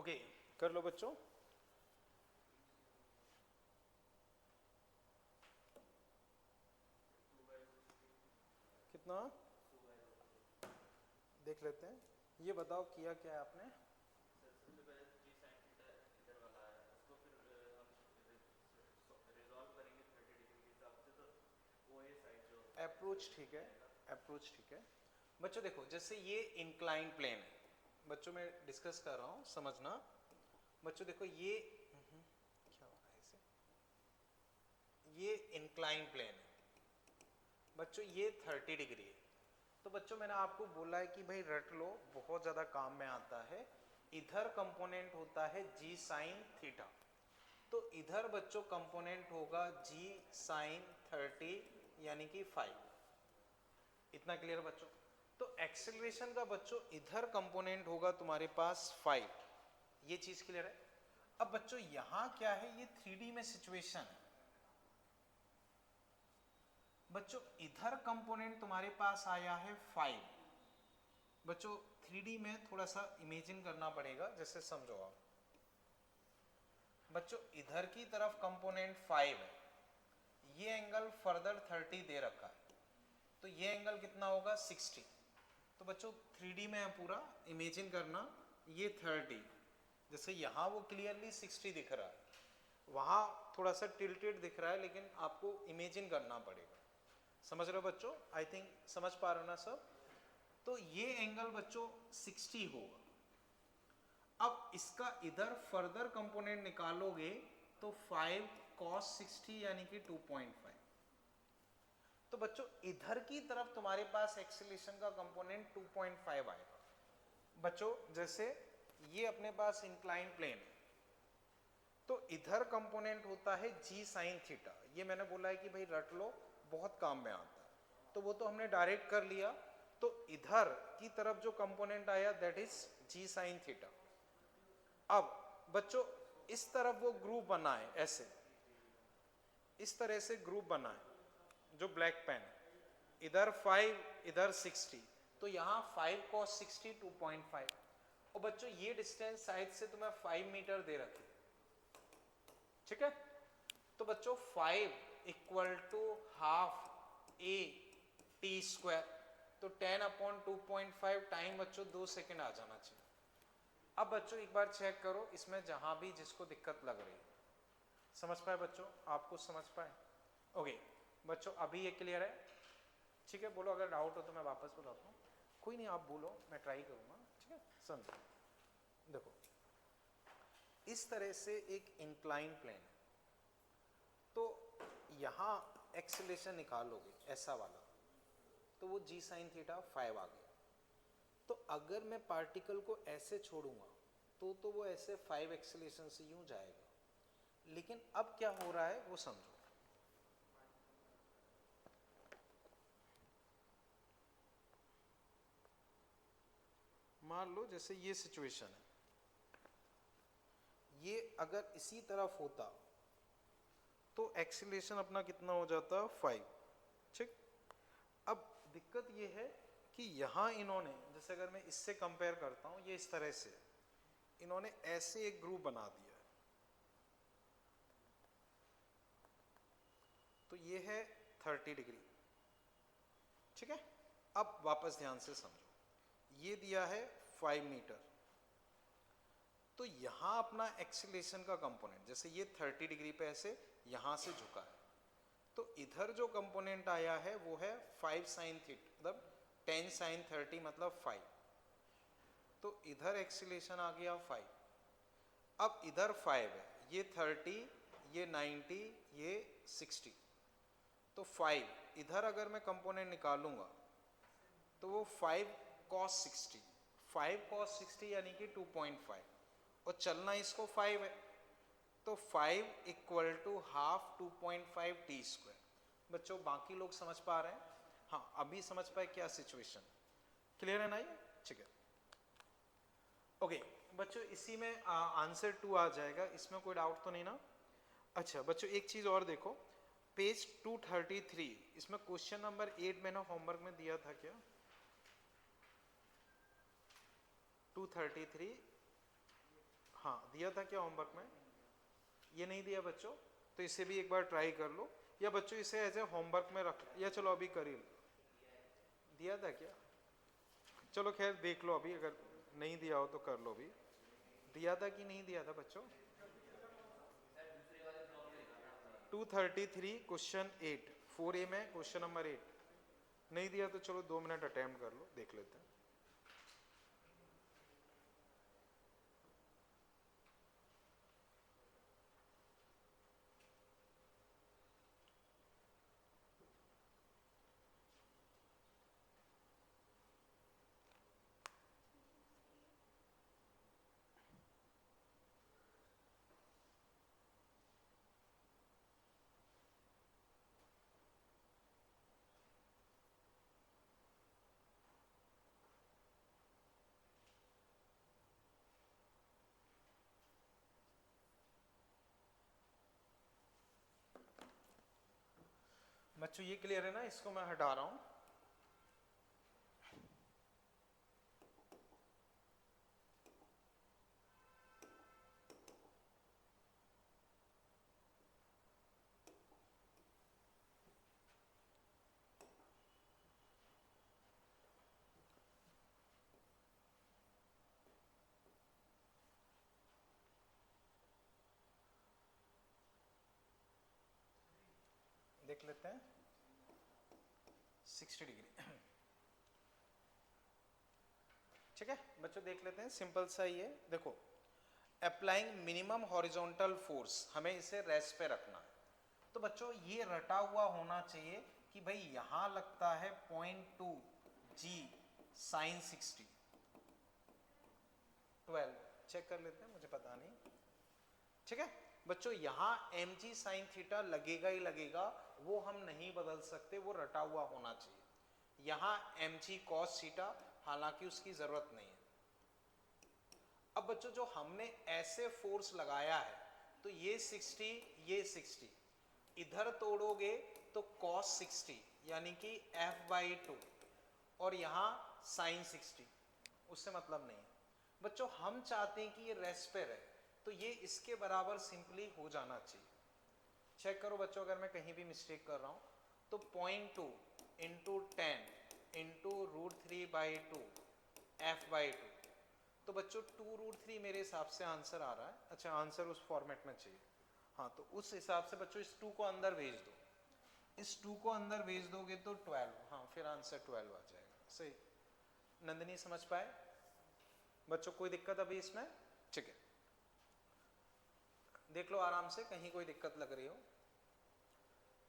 Okay, कर लो बच्चों। कितना देख लेते हैं। ये बताओ किया क्या है आपने? सबसे पहले जी साइन थीटा इधर वाला है, उसको फिर हम रिजॉल्व करेंगे 30 डिग्री के हिसाब से, तो वो ये साइड जो अप्रोच ठीक है, अप्रोच ठीक है। बच्चों देखो, जैसे ये इंक्लाइन प्लेन है, बच्चों मैं डिस्कस कर रहा हूँ, समझना। बच्चों देखो ये क्या हो रहा है इसे, ये इंक्लाइन प्लेन है बच्चों, ये 30 डिग्री है। तो बच्चों मैंने आपको बोला है कि भाई रट लो, बहुत ज़्यादा काम में आता है। इधर कंपोनेंट होता है जी साइन थीटा, तो इधर बच्चों कंपोनेंट होगा जी साइन 30 यानी कि 5। इतना क्लियर बच्चों? तो एक्सेलरेशन का बच्चों इधर कंपोनेंट होगा तुम्हारे पास 5। ये चीज क्लियर है? अब बच्चों यहां क्या है, ये 3D में सिचुएशन है बच्चों। इधर कंपोनेंट तुम्हारे पास आया है 5। बच्चों 3D में थोड़ा सा इमेजिन करना पड़ेगा, जैसे समझो आप बच्चों, इधर की तरफ कंपोनेंट 5 है, ये एंगल फर्दर 30 दे रखा है, तो ये एंगल कितना होगा 60। तो बच्चों 3D में है पूरा, इमेजिन करना, ये 30, जैसे यहाँ वो क्लियरली 60 दिख रहा है, वहाँ थोड़ा सा टिल्टेड दिख रहा है, लेकिन आपको इमेजिन करना पड़ेगा। समझ रहे हो बच्चों? आई थिंक समझ पा रहे हो ना सब? तो ये एंगल बच्चों 60 होगा। अब इसका इधर फर्दर कंपोनेंट निकालोगे तो 5 cos 60 यानी कि 2.5। तो बच्चों इधर की तरफ तुम्हारे पास एक्सीलरेशन का कंपोनेंट 2.5 आएगा। बच्चों जैसे ये अपने पास इंक्लाइन प्लेन है, तो इधर कंपोनेंट होता है जी साइन थीटा। ये मैंने बोला है कि भाई रट लो, बहुत काम में आता है, तो वो तो हमने डायरेक्ट कर लिया। तो इधर की तरफ जो कंपोनेंट आया that is g sine theta. अब बच्चों इस तरफ वो ग्रुप बना है, ऐसे इस तरह से ग्रुप बना है जो ब्लैक पेन है, इधर 5 इधर 60, तो यहाँ 5 cos 60 2.5। और बच्चों ये डिस्टेंस साइड से तुम्हें 5 मीटर दे रखी, ठीक है? तो बच्चों 5 equal to half a t square, तो 10/2.5 टाइम बच्चों 2 सेकेंड आ जाना चाहिए। अब बच्चों एक बार चेक करो इसमें जहां भी जिसको दिक्कत लग रही है, समझ पाए बच्चों? आप कुछ समझ पाए? ओके बच्चों अभी ये क्लियर है? ठीक है, बोलो अगर डाउट हो तो मैं वापस बुलाता हूँ। कोई नहीं, आप बोलो, मैं ट्राई करूंगा। ठीक है, समझो देखो, इस तरह से एक इंक्लाइन प्लेन है, तो यहाँ एक्सीलरेशन निकालोगे ऐसा वाला, तो वो जी साइन थीटा 5 आ गया। तो अगर मैं पार्टिकल को ऐसे छोड़ूंगा तो वो ऐसे 5 एक्सीलरेशन से यूं जाएगा, लेकिन अब क्या हो रहा है वो समझो। मान लो जैसे ये सिचुएशन है, ये अगर इसी तरफ होता तो एक्सीलरेशन अपना कितना हो जाता 5। ठीक, अब दिक्कत ये है कि यहां इन्होंने, जैसे अगर मैं इससे कंपेयर करता हूं, ये इस तरह से इन्होंने ऐसे एक ग्रुप बना दिया है, तो ये है 30 डिग्री। ठीक है, अब वापस ध्यान से समझो, ये दिया है 5 मीटर, तो यहां अपना एक्सीलरेशन का कंपोनेंट, जैसे ये 30 डिग्री पे ऐसे यहां से झुका है, तो इधर जो कंपोनेंट आया है वो है 5 साइन थीटा, मतलब 10 साइन 30 मतलब 5, तो इधर एक्सीलरेशन आ गया 5। अब इधर 5 है, ये 30, ये 90, ये 60, तो 5 इधर अगर मैं कंपोनेंट निकालूंगा तो वो 5 cos 60, 5 cos 60 यानी कि 2.5, और चलना इसको 5 है, तो 5 equal to half 2.5 t square. बच्चों बाकी लोग समझ पा रहे हैं? हाँ अभी समझ पाए क्या सिचुएशन? क्लियर है ना ये? ठीक है, ओके बच्चों इसी में आंसर 2 आ जाएगा, इसमें कोई डाउट तो नहीं ना? अच्छा बच्चों एक चीज और देखो, पेज 233, इसमें क्वेश्चन नंबर 8 मैंने होमवर्क में दिया था क्या? 233, हाँ दिया था क्या होमवर्क में? ये नहीं दिया बच्चों, तो इसे भी एक बार ट्राई कर लो, या बच्चों इसे एज ए होमवर्क में रख, या चलो अभी कर ही लो। दिया था क्या? चलो खैर देख लो अभी, अगर नहीं दिया हो तो कर लो अभी। दिया था कि नहीं दिया था बच्चों? 233 क्वेश्चन 8, 4A में क्वेश्चन नंबर 8 नहीं दिया तो चलो 2 मिनट अटेम्प्ट कर लो, देख लेते हैं। बच्चों ये क्लियर है ना? इसको मैं हटा रहा हूं। देख लेते हैं 60 डिग्री। ठीक है बच्चों, देख लेते हैं, सिंपल सा ही है। देखो, अप्लाइंग मिनिमम हॉरिजॉन्टल फोर्स, हमें इसे रेस्ट पे रखना है। तो बच्चों ये रटा हुआ होना चाहिए कि भाई यहां लगता है 0.2 G साइन 60, 12 चेक कर लेते हैं, मुझे पता नहीं। ठीक है बच्चों, यहां mg साइन थीटा लगेगा ही लगेगा, वो हम नहीं बदल सकते, वो रटा हुआ होना चाहिए। यहां mg cos थीटा, हालांकि उसकी जरूरत नहीं है। अब बच्चों जो हमने ऐसे फोर्स लगाया है, तो ये 60, ये 60, इधर तोड़ोगे तो cos 60 यानी कि f/2, और यहां sin 60, उससे मतलब नहीं है। बच्चों हम चाहते हैं कि ये रेस्ट पे रहे, तो ये इसके बराबर सिंपली हो जाना चाहिए। चेक करो बच्चों, अगर मैं कहीं भी मिस्टेक कर रहा हूं तो 0.2 इंटू 10 इंटू √3/2 f/2, तो बच्चों 2√3 मेरे हिसाब से आंसर आ रहा है। अच्छा, आंसर उस फॉर्मेट में चाहिए, हाँ, तो उस हिसाब से बच्चों इस 2 को अंदर भेज दो, इस 2 को अंदर भेज दोगे तो 12, हाँ फिर आंसर 12 आ जाएगा। सही, नंदिनी समझ पाए बच्चों? कोई दिक्कत अभी इसमें? ठीक है, देख लो आराम से, कहीं कोई दिक्कत लग रही हो।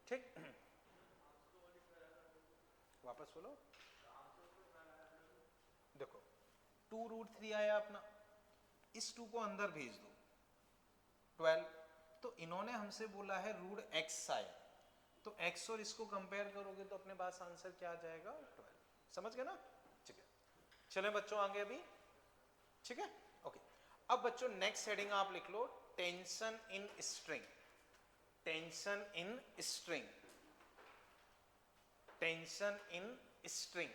ठीक, वापस बोलो। देखो 2√3 आया अपना, इस 2 को अंदर भेज दो, 12, तो इन्होंने हमसे बोला है √x आया, तो x और इसको कंपेयर करोगे तो अपने पास आंसर क्या आ जाएगा? 12। समझ गए ना? ठीक है, चलें बच्चों आगे अभी। ठीक है, ओके। अब बच्चों नेक्स्ट हेडिंग आप लिख लो, tension in string. Tension in string, tension in string.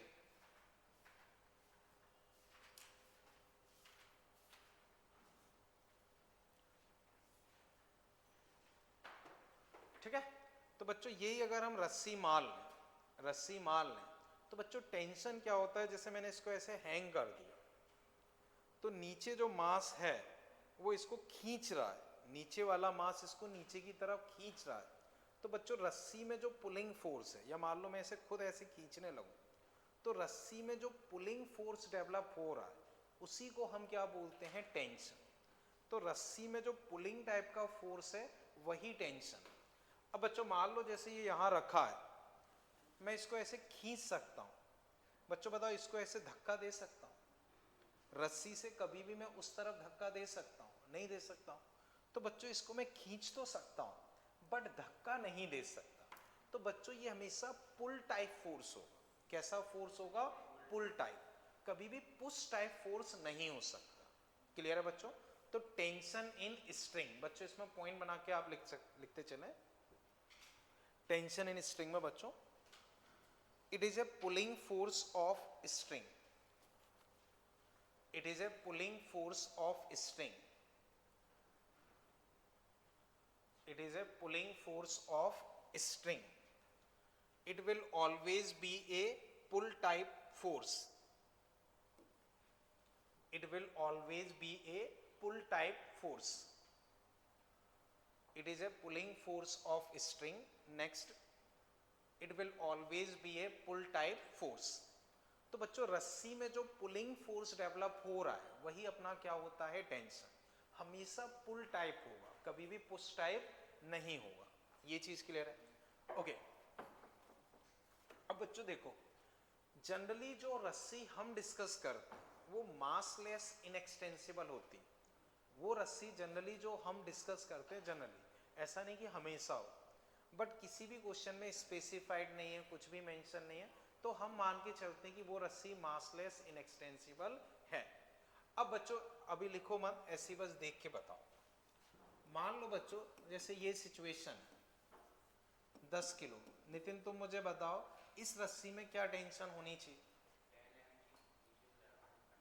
ठीक है, तो बच्चों यही अगर हम रस्सी मान लें, रस्सी मान लें, तो बच्चों टेंशन क्या होता है? जैसे मैंने इसको ऐसे हैंग कर दिया, तो नीचे जो मास है वो इसको खींच रहा है, नीचे वाला मास इसको नीचे की तरफ खींच रहा है। तो बच्चों रस्सी में जो पुलिंग फोर्स है, या मान लो मैं इसे खुद ऐसे खींचने लगूं, तो रस्सी में जो पुलिंग फोर्स डेवलप हो रहा है उसी को हम क्या बोलते हैं? टेंशन। तो रस्सी में जो पुलिंग टाइप का फोर्स है वही टेंशन। अब बच्चों मान लो जैसे ये यहां रखा है, मैं इसको ऐसे खींच सकता हूं, बच्चों बताओ इसको ऐसे धक्का दे सकता हूं? रस्सी से कभी भी मैं उस तरफ धक्का दे सकता हूं? नहीं दे सकता हूं। तो बच्चों इसको मैं खींच तो सकता हूं बट धक्का नहीं दे सकता। तो बच्चों ये हमेशा पुल टाइप फोर्स होगा। कैसा फोर्स होगा? पुल टाइप, कभी भी पुश टाइप फोर्स नहीं हो सकता। क्लियर है बच्चों? तो टेंशन इन स्ट्रिंग, बच्चों इसमें पॉइंट बना के आप लिखते चले। टेंशन इन स्ट्रिंग में बच्चों, it is a pulling force of string, it is a pulling force of string. it is a pulling force of string. It will always be a pull type force. It will always be a pull type force. It is a pulling force of string. Next, it will always be a pull type force. तो बच्चों रस्सी में जो pulling force develop हो रहा है वही अपना क्या होता है, टेंशन. हमेशा पुल टाइप होगा, कभी भी पुश टाइप नहीं होगा. ये चीज क्लियर है? ओके. अब बच्चों देखो, जनरली जो रस्सी हम डिस्कस करते हैं वो मासलेस इनएक्सटेंसिबल होती है. वो रस्सी जनरली जो हम डिस्कस करते हैं, जनरली ऐसा नहीं कि हमेशा हो, बट किसी भी क्वेश्चन में स्पेसिफाइड नहीं है, कुछ भी मेंशन नहीं है, तो हम मान के चलते हैं कि वो रस्सी मासलेस इनएक्सटेंसिबल है. अब बच्चों अभी लिखो मत, ऐसी बस देख के बताओ. मान लो बच्चों जैसे ये सिचुएशन 10 किलो. नितिन तुम मुझे बताओ इस रस्सी में क्या टेंशन होनी चाहिए?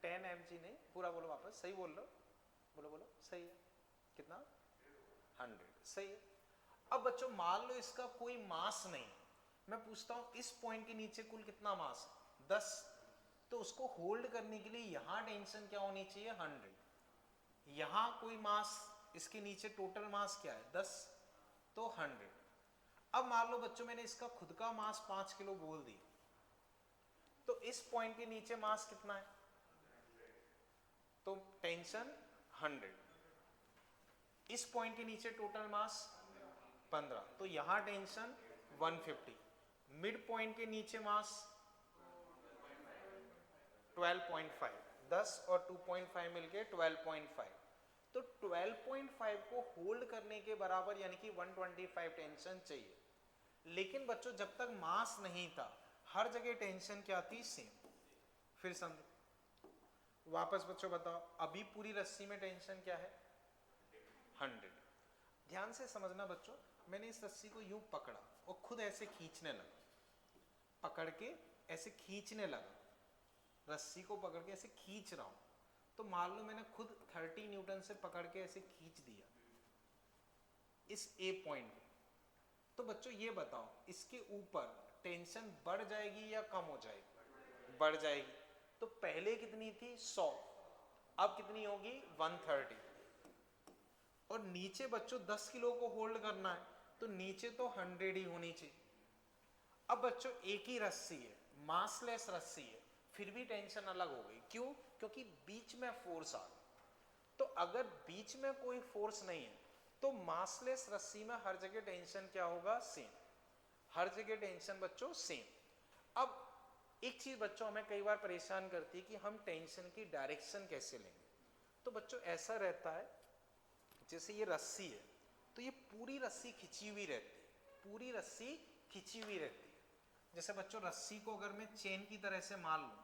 10 mg नहीं, पूरा बोलो वापस. सही बोल लो, बोलो बोलो. सही है. कितना? 100. सही है. अब बच्चों मान लो इसका कोई मास नहीं. मैं पूछता हूं इस पॉइंट के नीचे कुल कितना मास? 10. तो उसको होल्ड करने के लिए यहां टेंशन क्या होनी चाहिए? 100. यहां कोई मास, इसके नीचे टोटल मास क्या है? 10. तो 100. अब मान लो बच्चों मैंने इसका खुद का मास 5 किलो बोल दिया, तो इस पॉइंट के नीचे मास कितना है? तो टेंशन 100. इस पॉइंट के नीचे टोटल मास 15, तो यहां टेंशन 150. मिड पॉइंट के नीचे मास 12.5. 10 और 2.5 मिलके 12.5. तो 12.5 को होल्ड करने के बराबर यानी कि 125 टेंशन चाहिए. लेकिन बच्चों जब तक मास नहीं था हर जगह टेंशन क्या थी? सेम. फिर समझो वापस बच्चों बताओ, अभी पूरी रस्सी में टेंशन क्या है? 100. ध्यान से समझना बच्चों, मैंने इस रस्सी को यूं पकड़ा और खुद ऐसे खींचने लगा. पकड़ के ऐसे खींचने लगा, रस्सी को पकड़ के ऐसे खींच रहा हूं, तो मान लो मैंने खुद 30 न्यूटन से पकड़ के ऐसे खींच दिया इस ए पॉइंट. तो बच्चों ये बताओ इसके ऊपर टेंशन बढ़ जाएगी या कम हो जाएगी? बढ़ जाएगी. तो पहले कितनी थी? 100. अब कितनी होगी? 130. और नीचे बच्चों 10 किलो को होल्ड करना है, तो नीचे तो 100 ही होनी चाहिए. अब बच्चों एक ही रस्सी है, मासलेस रस्सी है, फिर भी टेंशन अलग हो गई. क्यों? क्योंकि बीच में फोर्स आ गई. तो अगर बीच में कोई फोर्स नहीं है तो मासलेस रस्सी में हर जगह टेंशन क्या होगा? सेम. हर जगह टेंशन बच्चों सेम. अब एक चीज बच्चों हमें कई बार परेशान करती है कि हम टेंशन की डायरेक्शन कैसे लेंगे. तो बच्चों ऐसा रहता है जैसे ये रस्सी है, तो ये पूरी रस्सी खिंची हुई रहती है, पूरी रस्सी खिंची हुई रहती है. जैसे बच्चों रस्सी को अगर मैं चेन की तरह से मान लूं,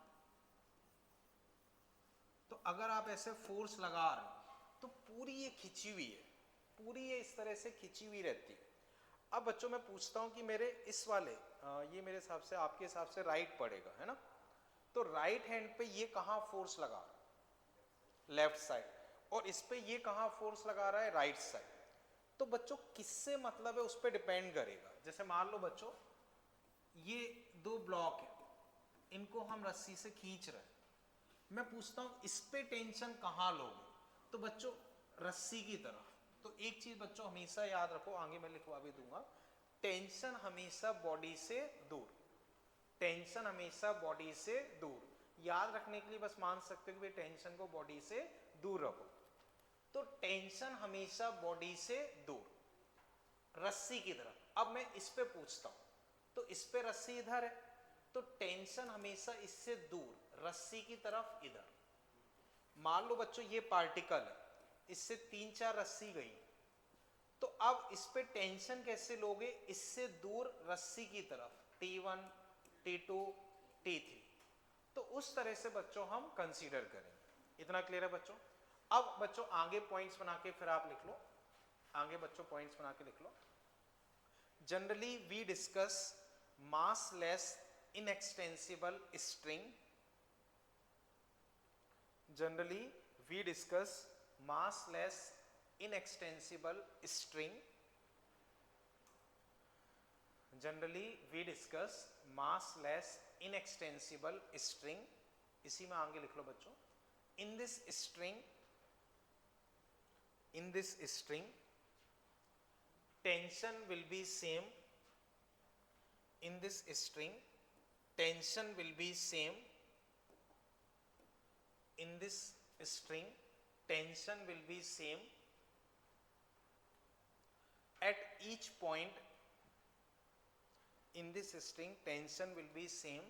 तो अगर आप ऐसे फोर्स लगा रहे हो तो पूरी ये खिंची हुई है, पूरी ये इस तरह से खिंची हुई रहती है. अब बच्चों मैं पूछता हूं कि मेरे इस वाले ये मेरे हिसाब से आपके हिसाब से राइट पड़ेगा, है ना? तो राइट हैंड पे ये कहां फोर्स लगा रहा है? Left side. और इस पे ये कहां फोर्स लगा रहा है? Right side. तो बच्चों किससे मतलब है उस पर डिपेंड करेगा. जैसे मान लो बच्चों ये 2 ब्लॉक है, इनको हम रस्सी से खींच रहे हैं. मैं पूछता हूं इस पे टेंशन कहां लोगे? तो बच्चों रस्सी की तरफ. तो एक चीज बच्चों हमेशा याद रखो, आगे मैं लिखवा भी दूंगा, टेंशन हमेशा बॉडी से दूर. टेंशन हमेशा बॉडी से दूर. याद रखने के लिए बस मान सकते हो कि टेंशन को बॉडी से दूर रखो. तो टेंशन हमेशा बॉडी से दूर, रस्सी की तरफ. अब मैं इस पे पूछता हूं, तो इस पे रस्सी इधर है, तो टेंशन हमेशा इससे दूर, रस्सी की तरफ इधर. मान लो बच्चों ये पार्टिकल है, इससे 3-4 रस्सी गई, तो अब इस पे टेंशन कैसे लोगे? इससे दूर रस्सी की तरफ, T1, T2, T3. तो उस तरह से बच्चों हम कंसीडर करेंगे. इतना क्लियर है बच्चों? अब बच्चों आगे पॉइंट्स बना के फिर आप लिख लो, आगे बच्चों पॉइंट्स बना के लिख लो. Generally we discuss massless inextensible string. Generally we discuss massless inextensible string. Generally we discuss massless inextensible string, इसी में आगे लिख लो बच्चों, in this string tension will be same, in this string tension will be same, in this string tension will be same at each point, in this string tension will be same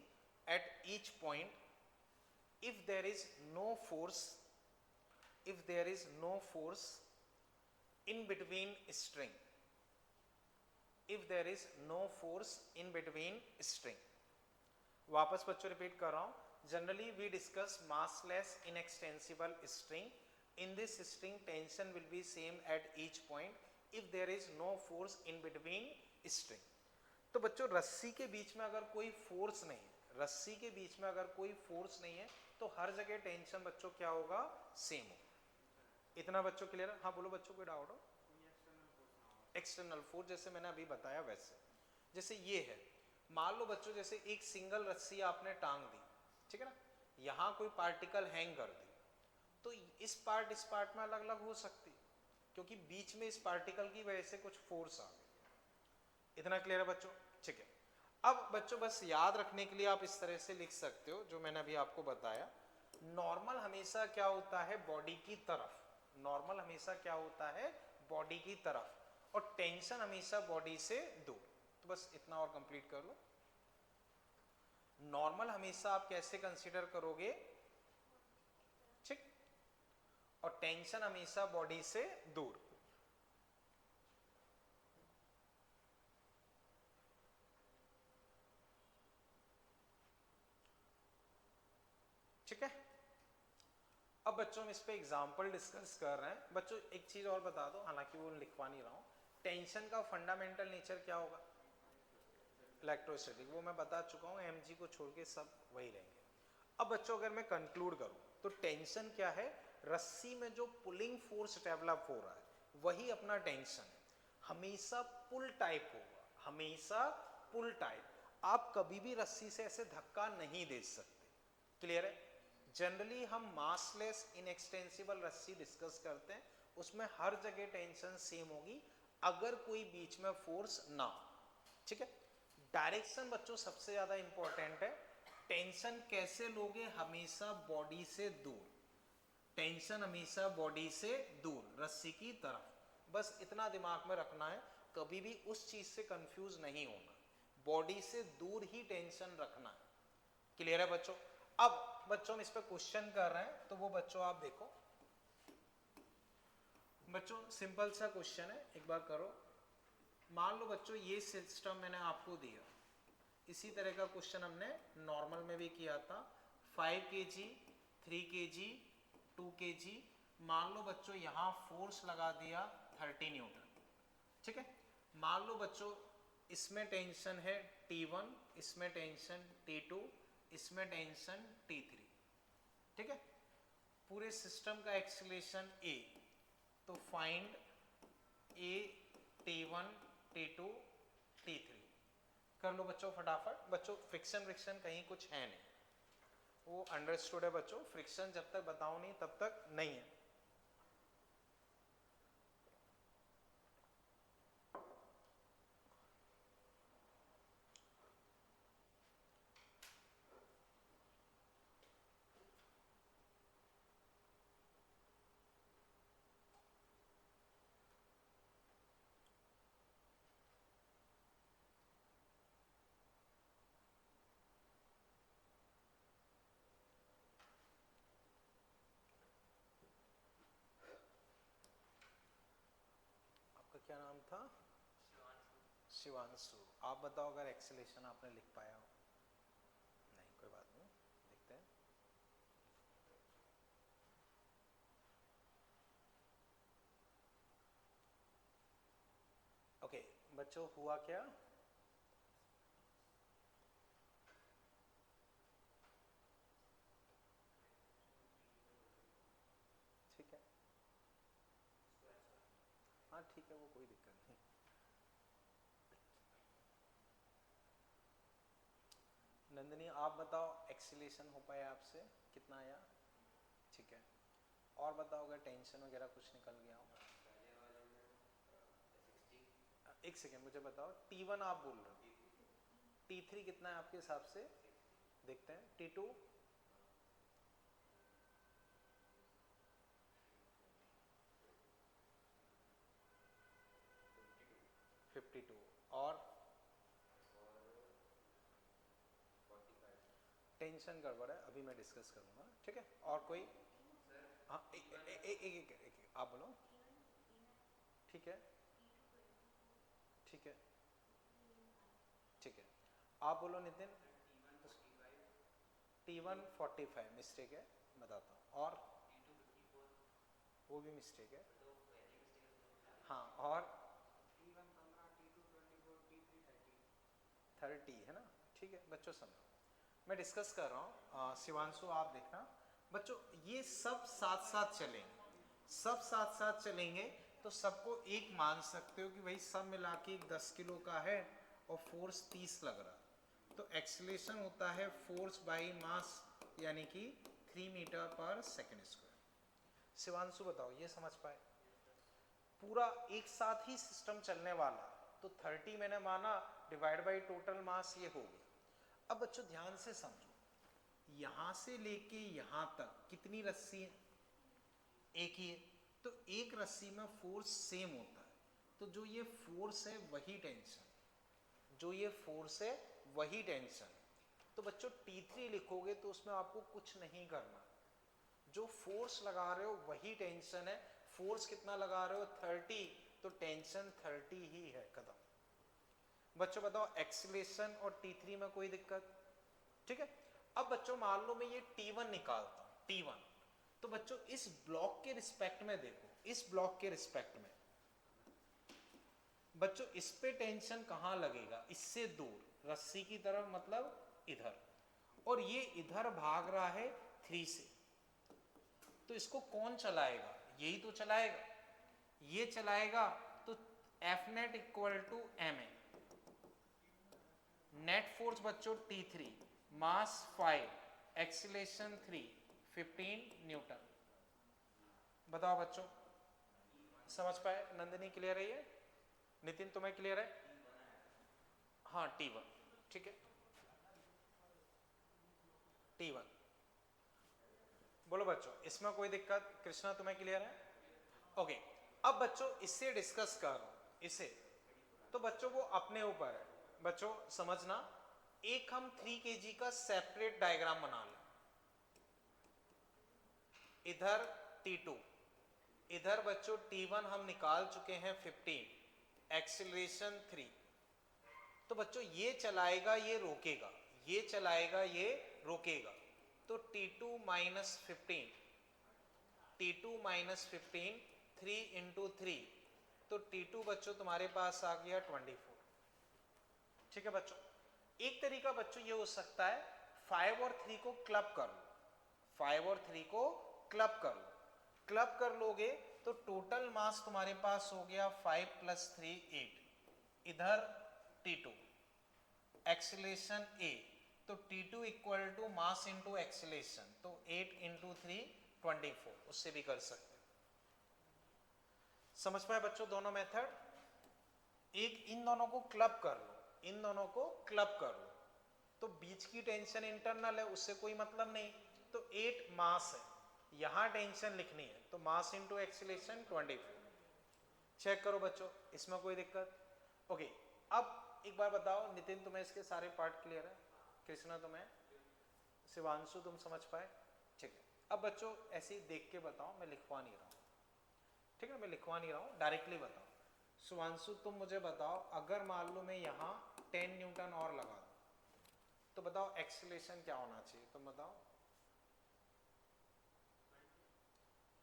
at each point if there is no force, if there is no force in between string, if there is no force in between string. वापस बच्चों repeat कर रहा हूं, generally we discuss massless inextensible string, in this string tension will be same at each point if there is no force in between string. तो बच्चों रस्सी के बीच में अगर कोई फोर्स नहीं है, रस्सी के बीच में अगर कोई फोर्स नहीं है तो हर जगह टेंशन बच्चों क्या होगा, सेम होगा. इतना बच्चों क्लियर है? हाँ बोलो बच्चों, कोई डाउट हो? एक्सटर्नल फोर्स जैसे मैंने अभी बताया वैसे, जैसे ये है, मान लो बच्चों जैसे एक सिंगल रस्सी आपने टांग दी, ठीक है ना, यहाँ कोई पार्टिकल हैंग कर दी, तो इस पार्ट में अलग अलग हो सकती, क्योंकि बीच में इस पार्टिकल की वजह से कुछ फोर्स आ गई. इतना क्लियर है बच्चों? ठीक है. अब बच्चों बस याद रखने के लिए आप इस तरह से लिख सकते हो जो मैंने अभी आपको बताया. नॉर्मल हमेशा क्या होता है, बॉडी की तरफ, नॉर्मल हमेशा क्या होता है, बॉडी की तरफ, और टेंशन हमेशा बॉडी से दूर. तो बस इतना और कंप्लीट कर लो. नॉर्मल हमेशा आप कैसे कंसीडर करोगे, ठीक, और टेंशन हमेशा बॉडी से दूर. ठीक है. अब बच्चों हम इस पे एग्जांपल डिस्कस कर रहे हैं. बच्चों एक चीज और बता दो, हालांकि वो लिखवा नहीं रहा हूं, टेंशन का फंडामेंटल नेचर क्या होगा, इलेक्ट्रोस्टैटिक. वो मैं बता चुका हूं, एमजी को छोड़ के सब वही रहेंगे. अब बच्चों अगर मैं कंक्लूड करूं तो टेंशन क्या है, रस्सी में जो पुलिंग फोर्स डेवलप हो रहा है वही अपना टेंशन है. हमेशा पुल टाइप होगा, हमेशा पुल टाइप. आप कभी भी रस्सी से ऐसे धक्का नहीं दे सकते. क्लियर है? जनरली हम मासलेस इनएक्सटेंसिबल रस्सी डिस्कस करते हैं, उसमें हर जगह टेंशन सेम होगी अगर कोई बीच में फोर्स ना हो. ठीक है. डायरेक्शन बच्चों सबसे ज्यादा इंपॉर्टेंट है. टेंशन कैसे लोगे, हमेशा बॉडी से दूर, टेंशन हमेशा बॉडी से दूर, रस्सी की तरफ. बस इतना दिमाग में रखना है, कभी भी उस चीज से कंफ्यूज नहीं होना, बॉडी से दूर ही टेंशन रखना है. क्लियर है बच्चों? अब बच्चों हम इस पर क्वेश्चन कर रहे हैं, तो वो बच्चों आप देखो. बच्चों सिंपल सा क्वेश्चन है, एक बार करो. मान लो बच्चों ये सिस्टम मैंने आपको दिया, इसी तरह का क्वेश्चन हमने नॉर्मल में भी किया था. 5 kg, 3 kg, 2 kg. मान लो बच्चों यहाँ फोर्स लगा दिया 30 न्यूटन. ठीक है. मान लो बच्चों इसमें टेंशन है T1, इसमें टेंशन T2, इसमें टेंशन T3. ठीक है. पूरे सिस्टम का एक्सीलरेशन A, तो find A, T1, T2, T3. कर लो बच्चों फटाफट. बच्चों फ्रिक्शन कहीं कुछ है नहीं, वो अंडरस्टूड है बच्चों. फ्रिक्शन जब तक बताओ नहीं तब तक नहीं है. आपका क्या नाम था? शिवांशु. आप बताओ अगर एक्सेलेरेशन आपने लिख पाया हो. नहीं, कोई बात नहीं, देखते हैं. ओके बच्चों हुआ क्या? ठीक है, हाँ ठीक है, वो कोई दिक्कत नहीं. नंदिनी आप बताओ एक्सीलेशन हो पाया आपसे कितना आया? ठीक है, और बताओ अगर टेंशन वगैरह कुछ निकल गया हो। एक सेकेंड मुझे बताओ, T1 आप बोल रहे हो, T3 कितना है आपके हिसाब से? देखते हैं। T2 52 और टेंशन गड़बड़ है, अभी मैं डिस्कस करूंगा, ठीक है। और कोई? हाँ एक आप बोलो। ठीक है ठीक है ठीक है, आप बोलो नितिन। T1 45 मिस्टेक है, बताता हूँ। और वो भी मिस्टेक है। हाँ, और T1 15, T2 24, T3 30 है ना? ठीक है बच्चों, समझो मैं डिस्कस कर रहा हूँ। शिवांशु आप देखना बच्चों, ये सब साथ साथ चलेंगे, सब साथ साथ चलेंगे तो सबको एक मान सकते हो कि भाई सब मिला के 10 किलो का है और फोर्स 30 लग रहा है, तो एक्सीलरेशन होता है फोर्स बाई मास, यानी कि 3 मीटर पर सेकेंड स्क्वायर। शिवांशु बताओ ये समझ पाए? पूरा एक साथ ही सिस्टम चलने वाला, तो 30 मैंने माना डिवाइड बाई टोटल मास, ये हो गया। अब बच्चों ध्यान से समझो, यहां से लेके यहां तक कितनी रस्सी है? एक ही है, तो एक रस्सी में फोर्स सेम होता है, तो जो ये फोर्स है वही टेंशन, जो ये फोर्स है वही टेंशन। तो बच्चों T3 लिखोगे तो उसमें आपको कुछ नहीं करना, जो फोर्स लगा रहे हो वही टेंशन है। फोर्स कितना लगा रहे हो? 30, तो टेंशन 30 ही है, कदम। बच्चों बताओ एक्सीलरेशन और T3 में कोई दिक्कत? ठीक है। अब बच्चों मान लो मैं ये T1 निकालता हूं, T1, तो बच्चों इस ब्लॉक के रिस्पेक्ट में देखो, इस ब्लॉक के रिस्पेक्ट में बच्चों इस पे टेंशन कहां लगेगा? इससे दूर रस्सी की तरफ, मतलब इधर, और ये इधर भाग रहा है 3 से, तो इसको कौन चलाएगा? यही तो चलाएगा, ये चलाएगा। तो F net equal to m a, net force बच्चों T3, मास 5, एक्सीलरेशन 3, 15 न्यूटन। बताओ बच्चों समझ पाए? नंदिनी क्लियर है ये? नितिन तुम्हें क्लियर है? हाँ T1, ठीक है T1। बोलो बच्चों इसमें कोई दिक्कत? कृष्णा तुम्हें क्लियर है? ओके। अब बच्चों इससे डिस्कस कर रहा हूं, इसे, तो बच्चों वो अपने ऊपर है। बच्चों समझना, एक हम 3 kg का सेपरेट डायग्राम बना लें, इधर T2, इधर बच्चों T1 हम निकाल चुके हैं 15, एक्सीलरेशन 3, तो बच्चों ये चलाएगा ये रोकेगा, ये चलाएगा ये रोकेगा, तो T2 minus 15, T2 minus 15, 3 into 3, तो T2 बच्चों तुम्हारे पास आ गया 24। ठीक है बच्चों, एक तरीका बच्चों ये हो सकता है 5 और 3 को क्लब कर लो, 5 और 3 को क्लब कर लो, क्लब कर लोगे तो टोटल मास तुम्हारे पास हो गया 5 प्लस 3 8, इधर T2, एक्सीलरेशन A, तो T2 equal to mass into acceleration, तो 8 इंटू 3 24, उससे भी कर सकते हो। समझ पाए बच्चों दोनों मेथड? एक इन दोनों को क्लब कर लो, इन दोनों को क्लब कर लो, तो बीच की टेंशन इंटरनल है, उससे कोई मतलब नहीं, तो 8 मास है, यहां टेंशन लिखनी है, तो मास इंटू एक्सीलरेशन 24। चेक करो बच्चों इसमें कोई दिक्कत? ओके। अब एक बार बताओ नितिन तुम्हें इसके सारे पार्ट क्लियर है? कृष्णा तुम्हें? शिवांशु तुम समझ पाए? ठीक है। अब बच्चों ऐसे ही देख के बताओ, मैं लिखवा नहीं रहा हूं, ठीक है, मैं लिखवा नहीं रहा हूं, डायरेक्टली बताओ। शिवांशु तुम मुझे बताओ, अगर मान लो मैं यहां 10 न्यूटन और लगा दूं, तो बताओ एक्सीलरेशन क्या होना चाहिए? तुम बताओ।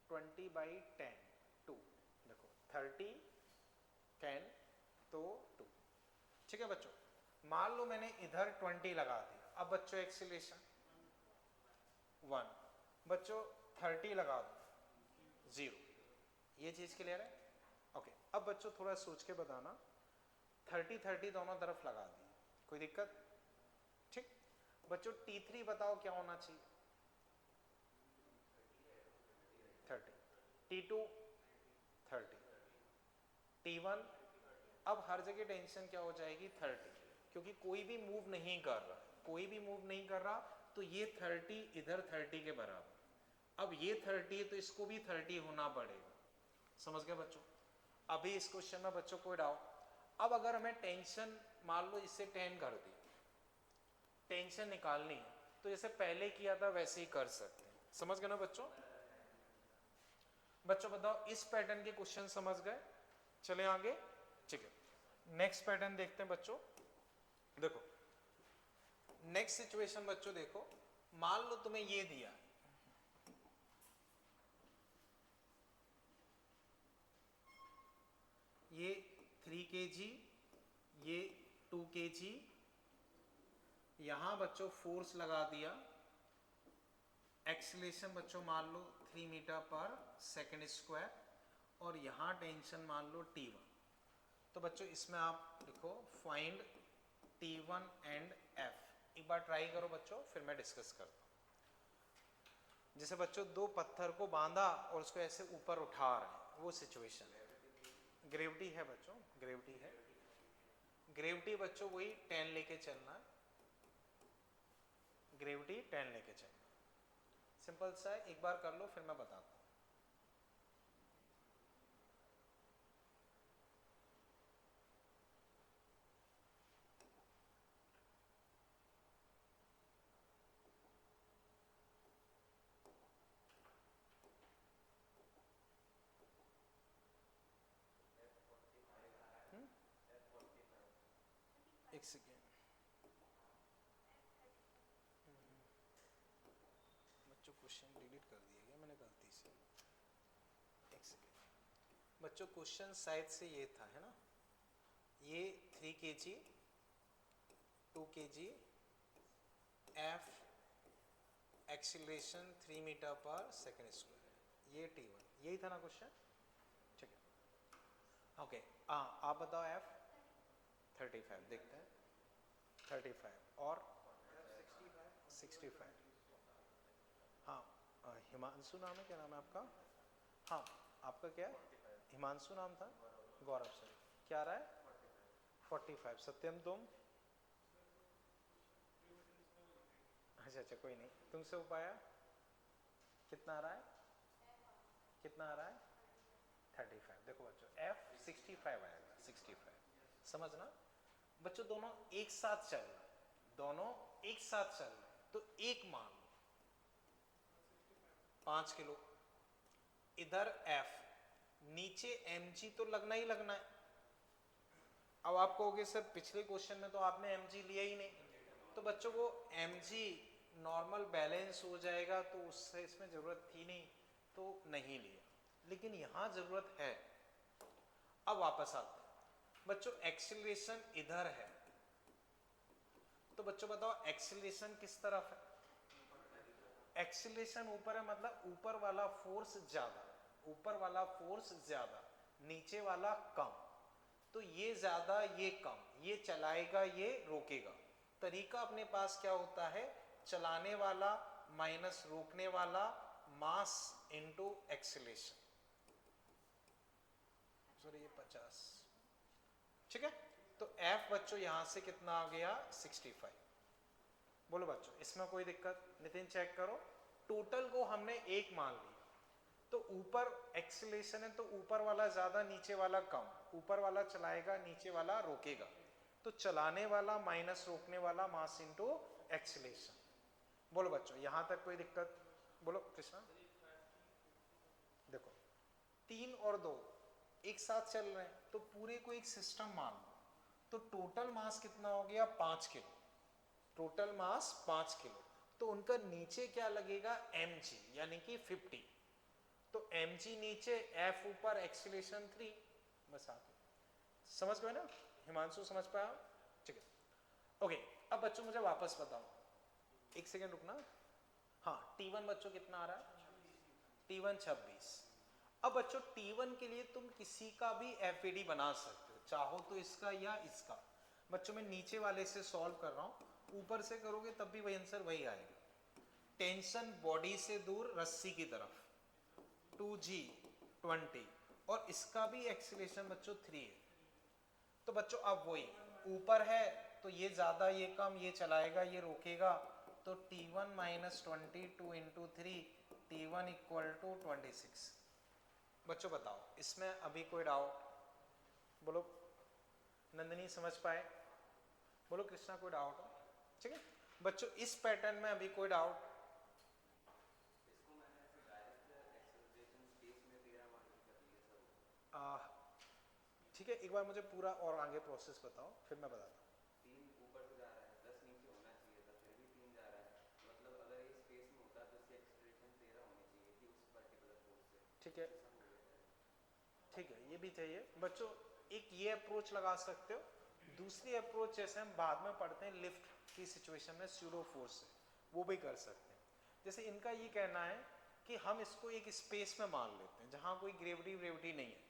20 बाई 10, 2, देखो 30 10 तो 2। ठीक है बच्चों, मान लो मैंने इधर 20 लगा दिया, अब बच्चों एक्सीलरेशन 1, बच्चों 30 लगा दो 0, ये चीज क्लियर है? ओके। अब बच्चों थोड़ा सोच के बताना, 30 30 दोनों तरफ लगा दी, कोई दिक्कत? ठीक। बच्चों T3 बताओ क्या होना चाहिए? 30, T2 30, T1, अब हर जगह टेंशन क्या हो जाएगी? 30, क्योंकि कोई भी मूव नहीं कर रहा, कोई भी मूव नहीं कर रहा, तो ये 30 इधर 30 के बराबर, अब ये 30 है तो इसको भी 30 होना पड़ेगा। समझ गए बच्चों? अभी इस क्वेश्चन में बच्चों कोई डाउट? अब अगर हमें टेंशन मान लो इससे 10 कर दी, टेंशन निकालनी है तो जैसे पहले किया था वैसे ही कर सकते हैं। समझ गए ना बच्चों? बच्चों बताओ इस पैटर्न के क्वेश्चन समझ गए? चले आगे, ठीक है। नेक्स्ट पैटर्न देखते हैं बच्चों। देखो नेक्स्ट सिचुएशन बच्चों, देखो मान लो तुम्हें ये दिया, ये 3 kg, ये 2 kg, यहां बच्चों फोर्स लगा दिया, एक्सीलरेशन बच्चों मान लो 3 मीटर पर सेकंड स्क्वायर, और यहां टेंशन मान लो T1। तो बच्चों इसमें आप लिखो फाइंड T1 एंड F। एक बार ट्राई करो बच्चों, फिर मैं डिस्कस करता हूं। जैसे बच्चों दो पत्थर को बांधा और उसको ऐसे ऊपर उठा रहे हैं, वो सिचुएशन है। ग्रेविटी है बच्चों, ग्रेविटी है। ग्रेविटी बच्चों वही 10 लेके चलना है, ग्रेविटी 10 लेके चलना। सिंपल सा है, एक बार कर लो फिर मैं बताता हूं। एक सेकेंड बच्चों, क्वेश्चन डिलीट कर दिया गया मैंने गलती से। एक सेकेंड बच्चों, क्वेश्चन शायद से ये था, है ना? ये 3 kg, 2 kg, F acceleration 3 metre पर सेकंड स्क्वायर, ये T1, यही था ना क्वेश्चन? ठीक है, ओके। आप बताओ F 35 देखते हैं, 35 और 65। हाँ, हिमांशु नाम है, क्या नाम है आपका? हाँ, आपका क्या है? हिमांशु नाम था? गौरव सर, क्या आ रहा है? 45। सत्यम तुम? अच्छा अच्छा, कोई नहीं, तुमसे हो पाया? कितना आ रहा है? कितना आ रहा है? 35। देखो बच्चों F 65 आएगा, 65। समझना बच्चों, दोनों एक साथ चल रहे हैं, दोनों एक साथ चल रहे हैं, तो एक मान लो 5 किलो, इधर F, नीचे mg तो लगना ही लगना है। अब आप कहोगे सर पिछले क्वेश्चन में तो आपने mg लिया ही नहीं, तो बच्चों वो mg नॉर्मल बैलेंस हो जाएगा तो उससे इसमें जरूरत थी नहीं, तो नहीं लिया, लेकिन यहां जरूरत है। अब वापस आते हैं बच्चों, एक्सीलरेशन इधर है, तो बच्चों बताओ एक्सीलरेशन किस तरफ है? एक्सीलरेशन ऊपर है, मतलब ऊपर वाला फोर्स ज्यादा, ऊपर वाला फोर्स ज्यादा, नीचे वाला कम। तो ये ज्यादा ये कम, ये चलाएगा ये रोकेगा। तरीका अपने पास क्या होता है? चलाने वाला माइनस रोकने वाला, मास इनटू एक्सीलरेशन। सॉरी ये 50, ठीक है। तो F बच्चों यहां से कितना आ गया? 65। बोलो बच्चों इसमें कोई दिक्कत? नितिन चेक करो, टोटल को हमने एक मान लिया, तो ऊपर एक्सीलरेशन है तो ऊपर वाला ज्यादा नीचे वाला कम, ऊपर वाला चलाएगा नीचे वाला रोकेगा, तो चलाने वाला माइनस रोकने वाला, मास इनटू एक्सीलरेशन। बोलो बच्चों यहां तक कोई दिक्कत? बोलो कृष्णा। देखो 3 और 2 एक साथ चल रहे हैं, तो पूरे को एक सिस्टम मान लो, तो टोटल मास कितना हो गया? 5 किलो, टोटल मास 5 किलो, तो उनका नीचे क्या लगेगा? mg, यानी कि 50। तो mg नीचे, F ऊपर, एक्सीलरेशन 3, बस आप समझ गए ना? हिमांशु समझ पाया? ठीक है, ओके। अब बच्चों मुझे वापस बताओ, एक सेकेंड रुकना। हाँ, T1 बच्चों कितना आ रहा है? T1 26। अब बच्चों T1 के लिए तुम किसी का भी FAD बना सकते हो, चाहो तो इसका या इसका। बच्चों मैं नीचे वाले से सॉल्व कर रहा हूँ, ऊपर से करोगे तब भी वही आंसर वही आएगा। टेंशन बॉडी से दूर रस्सी की तरफ 2g20 और इसका भी एक्सीलरेशन बच्चों 3 है। तो बच्चों अब वही ऊपर है तो ये ज्यादा ये कम, ये चलाएगा ये रोकेगा, तो t1 minus 22 into 3 t1 equal to 26। बच्चों बताओ इसमें अभी कोई डाउट? बोलो नंदिनी समझ पाए? बोलो कृष्णा कोई डाउट हो? ठीक है बच्चों इस पैटर्न में अभी कोई डाउट? इसको मैंने ऐसे डायरेक्ट एक्सेलरेशन स्पेस में 13 मान के कर लिए सब। ठीक है एक बार मुझे पूरा और आगे प्रोसेस बताओ फिर मैं बताता हूँ। 3 ऊपर से जा रहा है, 10 नीचे होना चाहिए था, फिर भी 3 जा रहा है। मतलब अगर ये स्पेस में होता तो इसकी एक्सेलरेशन 13 होनी चाहिए थी उस पर्टिकुलर फोर्स से। ठीक है ऐसा हो गया है। ठीक है ये भी चाहिए बच्चों। एक ये अप्रोच लगा सकते हो, दूसरी अप्रोच जैसे हम बाद में पढ़ते हैं लिफ्ट की सिचुएशन में स्यूडो फोर्स से, वो भी कर सकते हैं। जैसे इनका ये कहना है कि हम इसको एक स्पेस में मान लेते हैं जहाँ कोई ग्रेविटी नहीं है,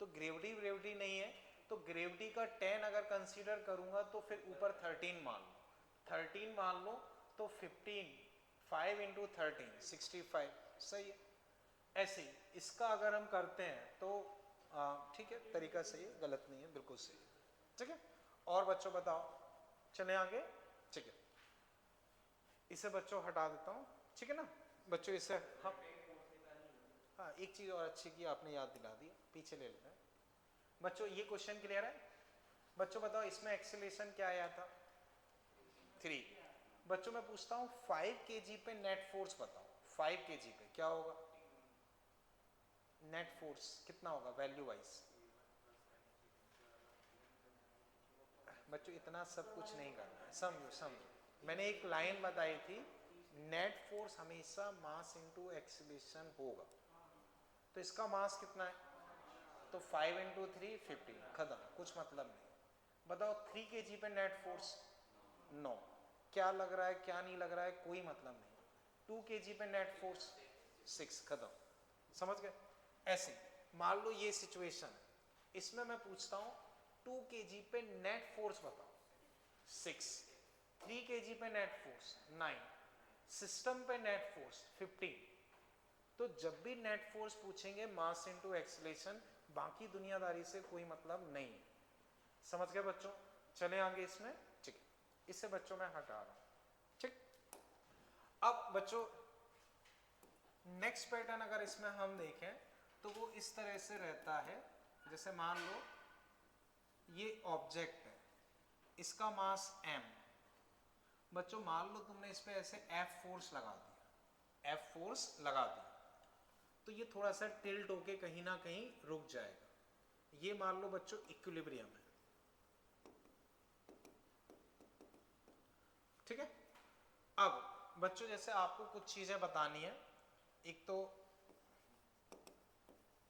तो ग्रेविटी नहीं है तो ग्रेविटी का 10 अगर कंसीडर करूंगा तो फिर ऊपर 13 मान लो, 13 मान लो तो 15 5 इंटू 13 65 सही है। ऐसे ही इसका अगर हम करते हैं तो ठीक है तरीका सही है, गलत नहीं है, बिल्कुल सही है। ठीक है और बच्चों बताओ चले आगे। ठीक है इसे बच्चों हटा देता हूँ, ठीक है ना बच्चों इसे हम हाँ एक चीज और अच्छी की आपने याद दिला दी, पीछे ले लेते हैं। बच्चों ये क्वेश्चन क्लियर है? बच्चों बताओ इसमें एक्सीलरेशन क्या आया था 3। बच्चों मैं पूछता हूँ 5 kg पे नेट फोर्स बताओ, 5 kg पे क्या होगा नेट फोर्स, कितना होगा वैल्यू वाइज? बच्चों इतना सब कुछ नहीं करना है, समझो मैंने एक लाइन बताई थी नेट फोर्स हमेशा मास इनटू एक्सीलरेशन होगा, तो इसका मास कितना है तो 5 इंटू 3 15 खत्म, कुछ मतलब नहीं। बताओ 3 kg पे नेट फोर्स 9, क्या लग रहा है क्या नहीं लग रहा है कोई मतलब नहीं। 2 kg पे नेट फोर्स 6 खत्म, समझ गए? ऐसे मान लो ये सिचुएशन है, इसमें मैं पूछता हूँ 2 kg पे नेट फोर्स बताओ 6, 3 kg पे नेट फोर्स 9, सिस्टम पे नेट फोर्स 15। तो जब भी नेट फोर्स पूछेंगे मास इनटू एक्सीलरेशन, बाकी दुनियादारी से कोई मतलब नहीं है। समझ गए बच्चों? चले आगे इसमें, ठीक है इसे बच्चों मैं हटा रहा हूं। ठीक अब बच्चों नेक्स्ट पैटर्न अगर इसमें हम देखें तो वो इस तरह से रहता है, जैसे मान लो ये ऑब्जेक्ट है, इसका मास m, बच्चों मान लो तुमने इस पे ऐसे F फोर्स लगा दिया, F फोर्स लगा दिया तो ये थोड़ा सा टिल्ट होके कहीं ना कहीं रुक जाएगा, ये मान लो बच्चों इक्विलिब्रियम है। ठीक है अब बच्चों जैसे आपको कुछ चीजें बतानी है, एक तो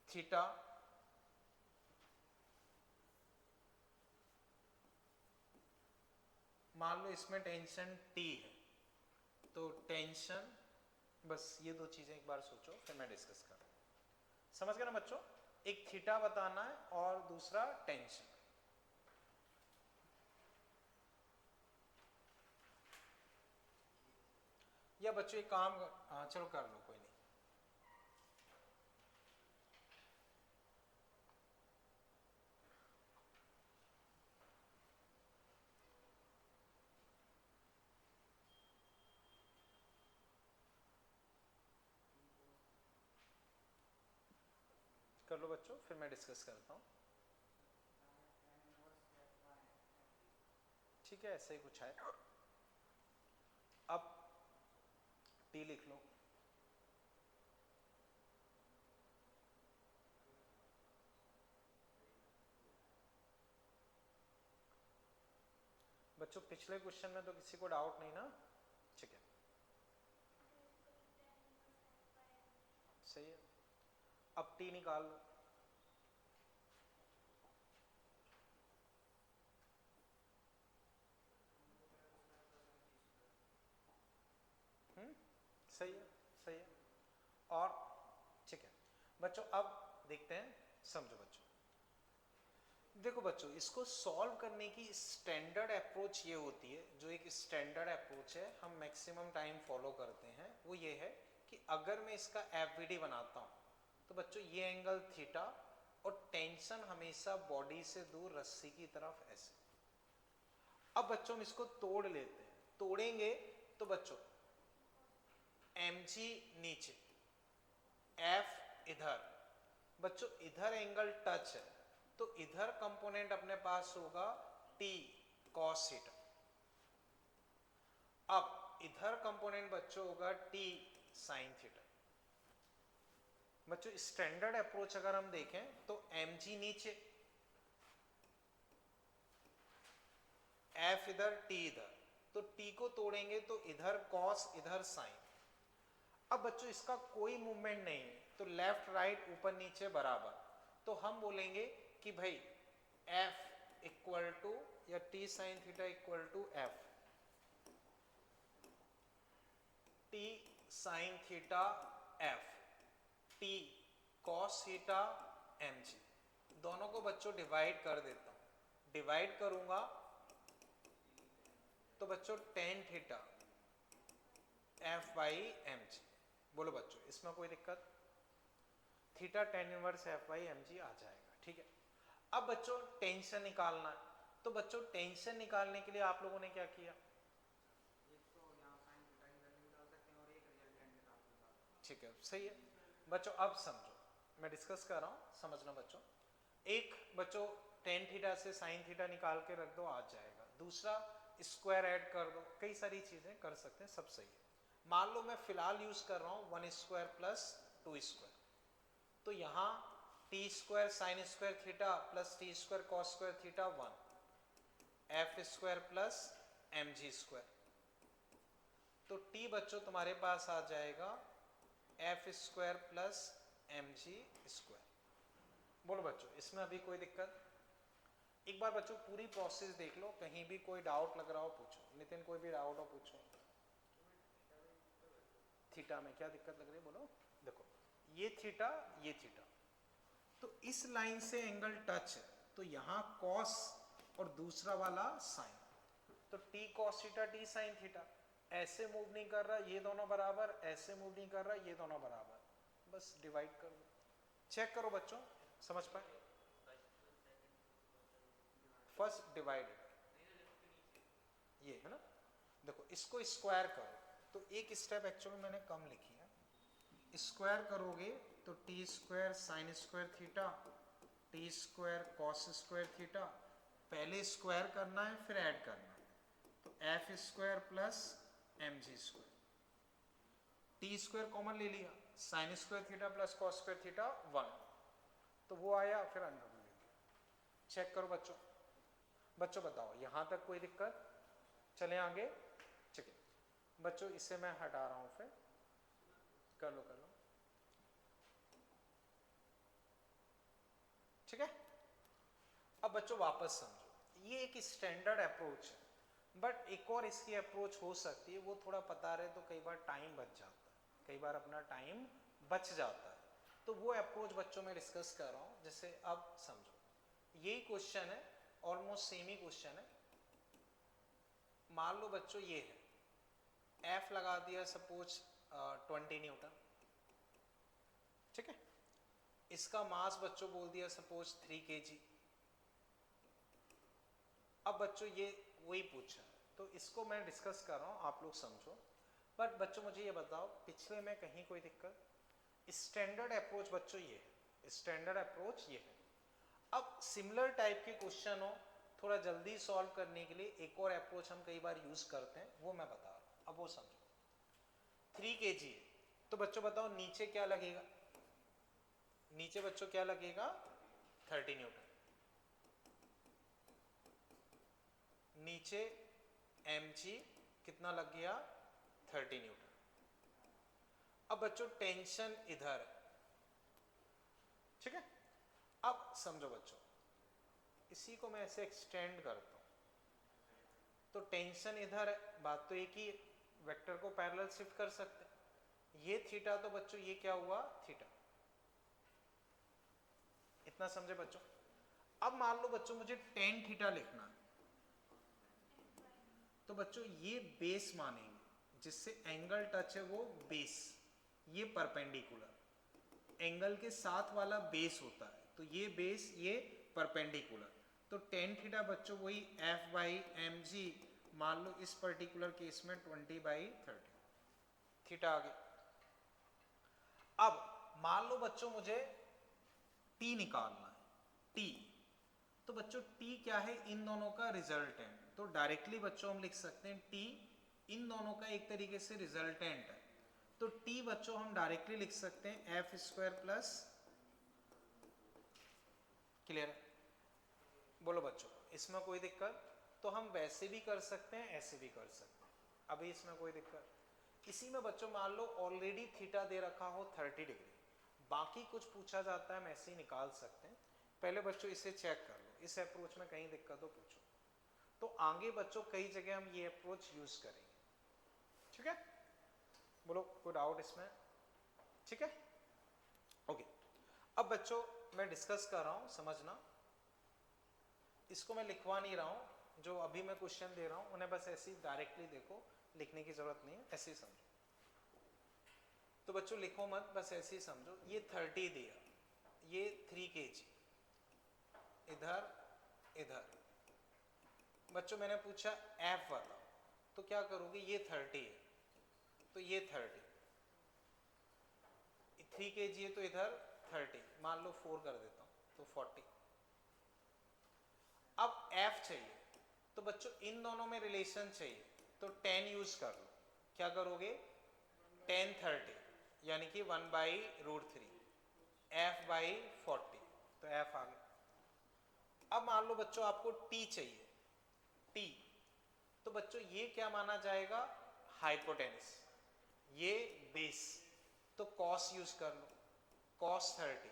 थीटा, मान लो इसमें टेंशन T है तो टेंशन, बस ये दो चीजें एक बार सोचो फिर मैं डिस्कस कर रहा हूं। समझ गए ना बच्चों? एक थीटा बताना है और दूसरा टेंशन। या बच्चों एक काम चलो कर लो कोई नहीं। कर लो बच्चों फिर मैं डिस्कस करता हूँ। ठीक है ऐसे ही कुछ है। अब टी लिख लो, बच्चों पिछले क्वेश्चन में तो किसी को डाउट नहीं ना? ठीक है सही है। अब टी निकाल लो, सही है सही है। और ठीक है बच्चों अब देखते हैं, समझो बच्चों देखो बच्चों, इसको सॉल्व करने की स्टैंडर्ड अप्रोच ये होती है, जो एक स्टैंडर्ड अप्रोच है हम मैक्सिमम टाइम फॉलो करते हैं, वो ये है कि अगर मैं इसका एफवीडी बनाता हूँ तो बच्चों ये एंगल थीटा और टेंशन हमेशा बॉडी से दूर रस्सी की तरफ ऐसे। अब बच्चों हम इसको तोड़ लेते हैं, तोड़ेंगे तो बच्चों mg नीचे, f इधर, बच्चों इधर एंगल टच है तो इधर कंपोनेंट अपने पास होगा t cos थीटा। अब इधर कंपोनेंट बच्चों होगा t sin थीटा। बच्चों स्टैंडर्ड अप्रोच अगर हम देखें तो mg नीचे, f इधर, t इधर, तो t को तोड़ेंगे तो इधर cos इधर sin। अब बच्चों इसका कोई मूवमेंट नहीं है तो लेफ्ट राइट ऊपर नीचे बराबर, तो हम बोलेंगे कि भाई f इक्वल टू या t sin theta equal to f t sin theta f t cos theta mg। दोनों को बच्चों डिवाइड कर देता हूं, डिवाइड करूंगा तो बच्चों tan theta f by mg। बोलो बच्चों इसमें कोई दिक्कत? Theta tan inverse f by mg आ जाएगा, ठीक है। अब बच्चों टेंशन निकालना है, तो बच्चों टेंशन निकालने के लिए आप लोगों ने क्या किया? ठीक है, सही है बच्चों। अब समझो, मैं डिस्कस कर रहा हूं, समझना बच्चों। एक बच्चों tan थीटा से sin थीटा निकाल के रख दो, आ जाएगा। दूसरा स्क्वायर ऐड कर दो, कई सारी चीजें कर सकते हैं, सब सही है। मान लो मैं फिलहाल यूज कर रहा हूं 1 स्क्वायर प्लस 2 स्क्वायर, तो यहां t square sine square theta plus t square cos square theta 1, f square plus m g square, तो टी बच्चों तुम्हारे पास आ जाएगा f square plus m g square. बोलो बच्चों इसमें अभी कोई दिक्कत? एक बार बच्चों पूरी प्रोसेस देख लो, कहीं भी कोई डाउट लग रहा हो पूछो। नितिन कोई भी डाउट हो पूछो। थीटा में क्या दिक्कत लग रही है बोलो? देखो ये थीटा, ये थीटा, तो इस लाइन से एंगल टच है तो यहां कॉस और दूसरा वाला साइन, तो T cos theta T sine theta, ऐसे मूव नहीं कर रहा, ये दोनों बराबर, ऐसे मूव नहीं कर रहा, ये दोनों बराबर, बस डिवाइड कर दो। चेक करो बच्चों, समझ पाए? फर्स्ट डिवाइडेड ये है ना, देखो इसको स्क्वायर करो तो एक स्टेप एक्चुअली मैंने कम लिखी है। स्क्वायर करोगे तो t square sine square theta t square cos square theta, पहले स्क्वायर करना है फिर ऐड करना है, तो f square plus m g square, t square common ले लिया, sine square theta plus cos square theta 1, तो वो आया, फिर अंडर ले लिया। चेक करो बच्चों, बच्चों बताओ यहां तक कोई दिक्कत? चले आगे, ठीक है बच्चों, इसे मैं हटा रहा हूं, फिर कर लो कर लो, ठीक है। अब बच्चों वापस समझो, ये एक स्टैंडर्ड अप्रोच है, बट एक और इसकी अप्रोच हो सकती है, वो थोड़ा पता रहे तो कई बार टाइम बच जाता है, कई बार अपना टाइम बच जाता है, तो वो अप्रोच बच्चों में डिस्कस कर रहा हूं। जैसे अब समझो, यही क्वेश्चन है, ऑलमोस्ट सेम ही क्वेश्चन है। मान लो बच्चों ये है, एफ लगा दिया सपोज 20 न्यूटन, ठीक है। इसका मास बच्चों बोल दिया सपोज 3 kg। अब बच्चों ये वही पूछा, तो इसको मैं डिस्कस कर रहा हूं, आप लोग समझो। बट बच्चों मुझे ये बताओ, पिछले में कहीं कोई दिक्कत? स्टैंडर्ड अप्रोच बच्चों ये है, स्टैंडर्ड अप्रोच ये है। अब सिमिलर टाइप के क्वेश्चन हो, थोड़ा जल्दी सॉल्व करने के लिए एक और अप्रोच हम कई बार यूज करते हैं, वो मैं बता रहा हूं। अब वो समझो, 3 kg है, तो बच्चों बताओ नीचे क्या लगेगा? नीचे बच्चों क्या लगेगा? 30 न्यूटन। नीचे mg कितना लग गया? 30 न्यूटन। अब बच्चों टेंशन इधर है, ठीक है। अब समझो बच्चों, इसी को मैं ऐसे एक्सटेंड करता हूं, तो टेंशन इधर है, बात तो एक ही है, वेक्टर को पैरेलल शिफ्ट कर सकते हैं। ये थीटा, तो बच्चों ये क्या हुआ? थीटा। इतना समझे बच्चों? अब मान लो बच्चों मुझे टेन थीटा लिखना है, तो बच्चों ये बेस मानेंगे, जिससे एंगल टच है वो बेस, ये परपेंडिकुलर एंगल के साथ वाला बेस होता है, तो ये बेस ये परपेंडिकुलर, तो टेन थीटा बच्चों वही एफ बाई एम जी, मान लो इस पर्टिकुलर केस में 20/30 थीटा आ गया। अब मान लो बच्चों मुझे टी निकालना है, टी, तो बच्चों टी क्या है, इन दोनों का रिजल्टेंट, तो डायरेक्टली बच्चों हम लिख सकते हैं टी इन दोनों का एक तरीके से रिजल्टेंट है, तो टी बच्चों हम डायरेक्टली लिख सकते हैं एफ स्क्वायर प्लस, क्लियर है? बोलो बच्चों, इसमें कोई दिक्कत? तो हम वैसे भी कर सकते हैं, ऐसे भी कर सकते हैं, अभी इसमें कोई दिक्कत? इसी में बच्चों मान लो ऑलरेडी थीटा दे रखा हो 30 डिग्री, बाकी कुछ पूछा जाता है हम ऐसे ही निकाल सकते हैं। पहले बच्चों इसे चेक कर लो, इस अप्रोच में कहीं दिक्कत हो पूछो, तो आगे बच्चों कई जगह हम ये अप्रोच यूज करेंगे, ठीक है? बोलो कोई डाउट इसमें? ठीक है, ओके। अब बच्चों मैं डिस्कस कर रहा हूं, समझना, इसको मैं लिखवा नहीं रहा हूं, जो अभी मैं क्वेश्चन दे रहा हूं उन्हें बस ऐसे ही डायरेक्टली देखो, लिखने की जरूरत नहीं है, ऐसे ही समझो। तो बच्चों लिखो मत, बस ऐसे ही समझो। ये 30 दिया, ये 3 kg, इधर इधर। बच्चों मैंने पूछा एफ बताओ, तो क्या करोगे, ये 30 है तो ये 30, 3 kg है तो इधर 30, मान लो 4 कर देता हूं तो 40। अब एफ चाहिए, तो बच्चों इन दोनों में रिलेशन चाहिए, तो 10 यूज कर लो, क्या करोगे 10 30, यानी कि 1/√3 एफ बाई 40, तो एफ आ गया। अब मान लो बच्चों आपको टी चाहिए, टी, तो बच्चों ये क्या माना जाएगा, हाइपोटेनस, ये बेस, तो कॉस यूज कर लो, कॉस 30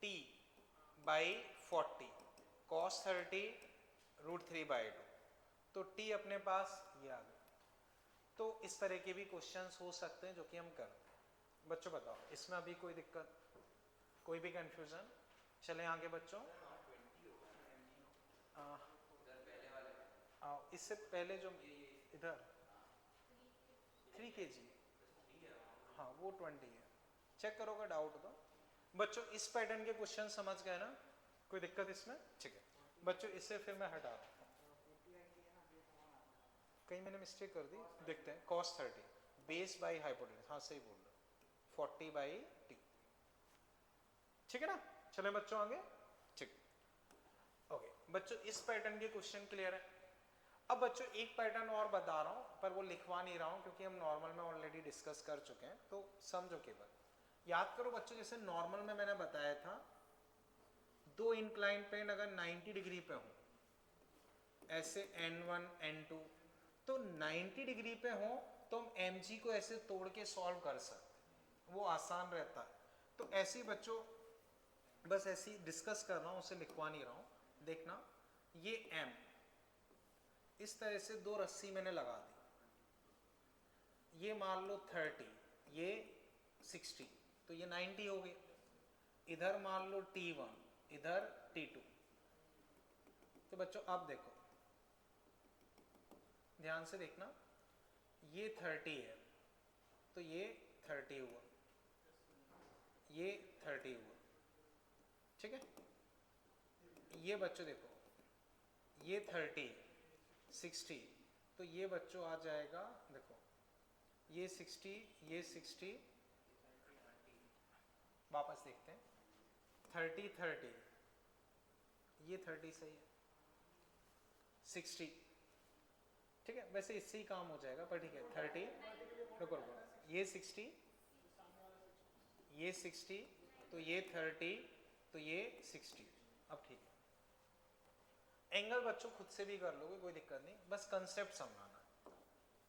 टी बाई 40, कॉस 30√3/2, तो टी अपने पास ये आ गया। तो इस तरह के भी क्वेश्चंस हो सकते हैं जो कि हम करते हैं। बच्चों बताओ इसमें अभी कोई दिक्कत, कोई भी कंफ्यूजन? चले आगे बच्चों। इससे पहले जो इधर 3 kg, हाँ वो 20 है, चेक करोगे डाउट हो तो। बच्चों इस पैटर्न के क्वेश्चन समझ गए ना, कोई दिक्कत इसमें? ठीक है बच्चों, इससे फिर मैं हटा रहा हूँ, कहीं मैंने मिस्टेक कर दी, देखते हैं। cos 30 बेस बाई हाइपोटेनस, हाँ सही बोल रहे हो, 40/t, ठीक है ना? चले बच्चों आगे, ठीक, ओके। बच्चों इस पैटर्न के क्वेश्चन क्लियर है। अब बच्चों एक पैटर्न और बता रहा हूं, पर वो लिखवा नहीं रहा हूं क्योंकि हम नॉर्मल में ऑलरेडी डिस्कस कर चुके हैं, तो समझो केवल याद करो बच्चों। जैसे नॉर्मल में मैंने बताया था, दो इंक्लाइन प्लेन अगर 90 डिग्री पे हो, ऐसे n1 n2, तो 90 डिग्री पे हो तो हम mg को ऐसे तोड़ के सॉल्व कर सकते हैं, वो आसान रहता है। तो ऐसे ही बच्चों बस ऐसे ही डिस्कस कर रहा हूं, उसे लिखवा नहीं रहा हूं। देखना ये m, इस तरह से दो रस्सी मैंने लगा दी, ये मान लो 30, ये 60, तो ये 90 हो गए। इधर मान लो T1, इधर T2, तो बच्चों अब देखो ध्यान से देखना, ये 30 है तो ये 30 हुआ, ये 30 हुआ, ठीक है? ये बच्चों देखो, ये 30 60, तो ये बच्चों आ जाएगा, देखो ये 60, ये 60, वापस देखते हैं, 30 30, ये 30 सही है, 60, ठीक है? वैसे इससे ही काम हो जाएगा, पर ठीक है 30, रुको रुको, ये 60, ये 60, तो ये 30, तो ये 60, अब ठीक है। एंगल बच्चों खुद से भी कर लोगे, कोई दिक्कत नहीं, बस कंसेप्ट समझाना।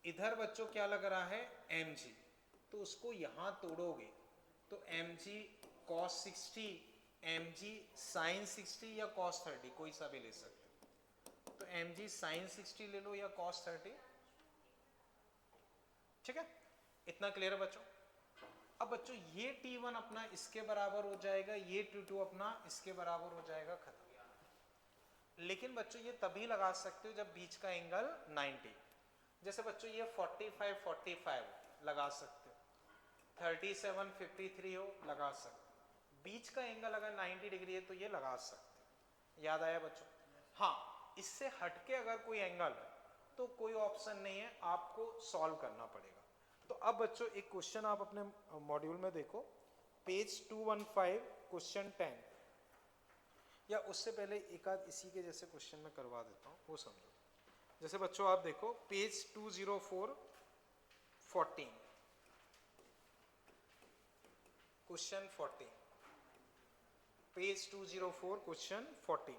इधर बच्चों क्या लग रहा है mg, तो उसको यहां तोड़ोगे तो mg cos 60, mg sin 60 या cos 30, कोई सा भी ले सकते हो। तो mg sin 60 ले लो या cos 30, ठीक है? इतना क्लियर है बच्चों? अब बच्चों ये T1 अपना इसके बराबर हो जाएगा, ये T2 अपना इसके बराबर हो जाएगा, खत्म। लेकिन बच्चों ये तभी लगा सकते हो जब बीच का एंगल 90, जैसे बच्चों ये 45 45 लगा सकते हो, 37 53 हो लगा सकते हो, बीच का एंगल अगर 90 डिग्री है तो ये लगा सकते हो। याद आया बच्चों? हाँ, इससे हटके अगर कोई एंगल है तो कोई ऑप्शन नहीं है, आपको सॉल्व करना पड़ेगा। तो अब बच्चों एक क्वेश्चन आप अपने मॉड्यूल में देखो, पेज 215 क्वेश्चन 10, या उससे पहले एक आध इसी के जैसे क्वेश्चन में करवा देता हूँ, वो समझो। जैसे बच्चों आप देखो page 204 14 question 14, page 204 question 14।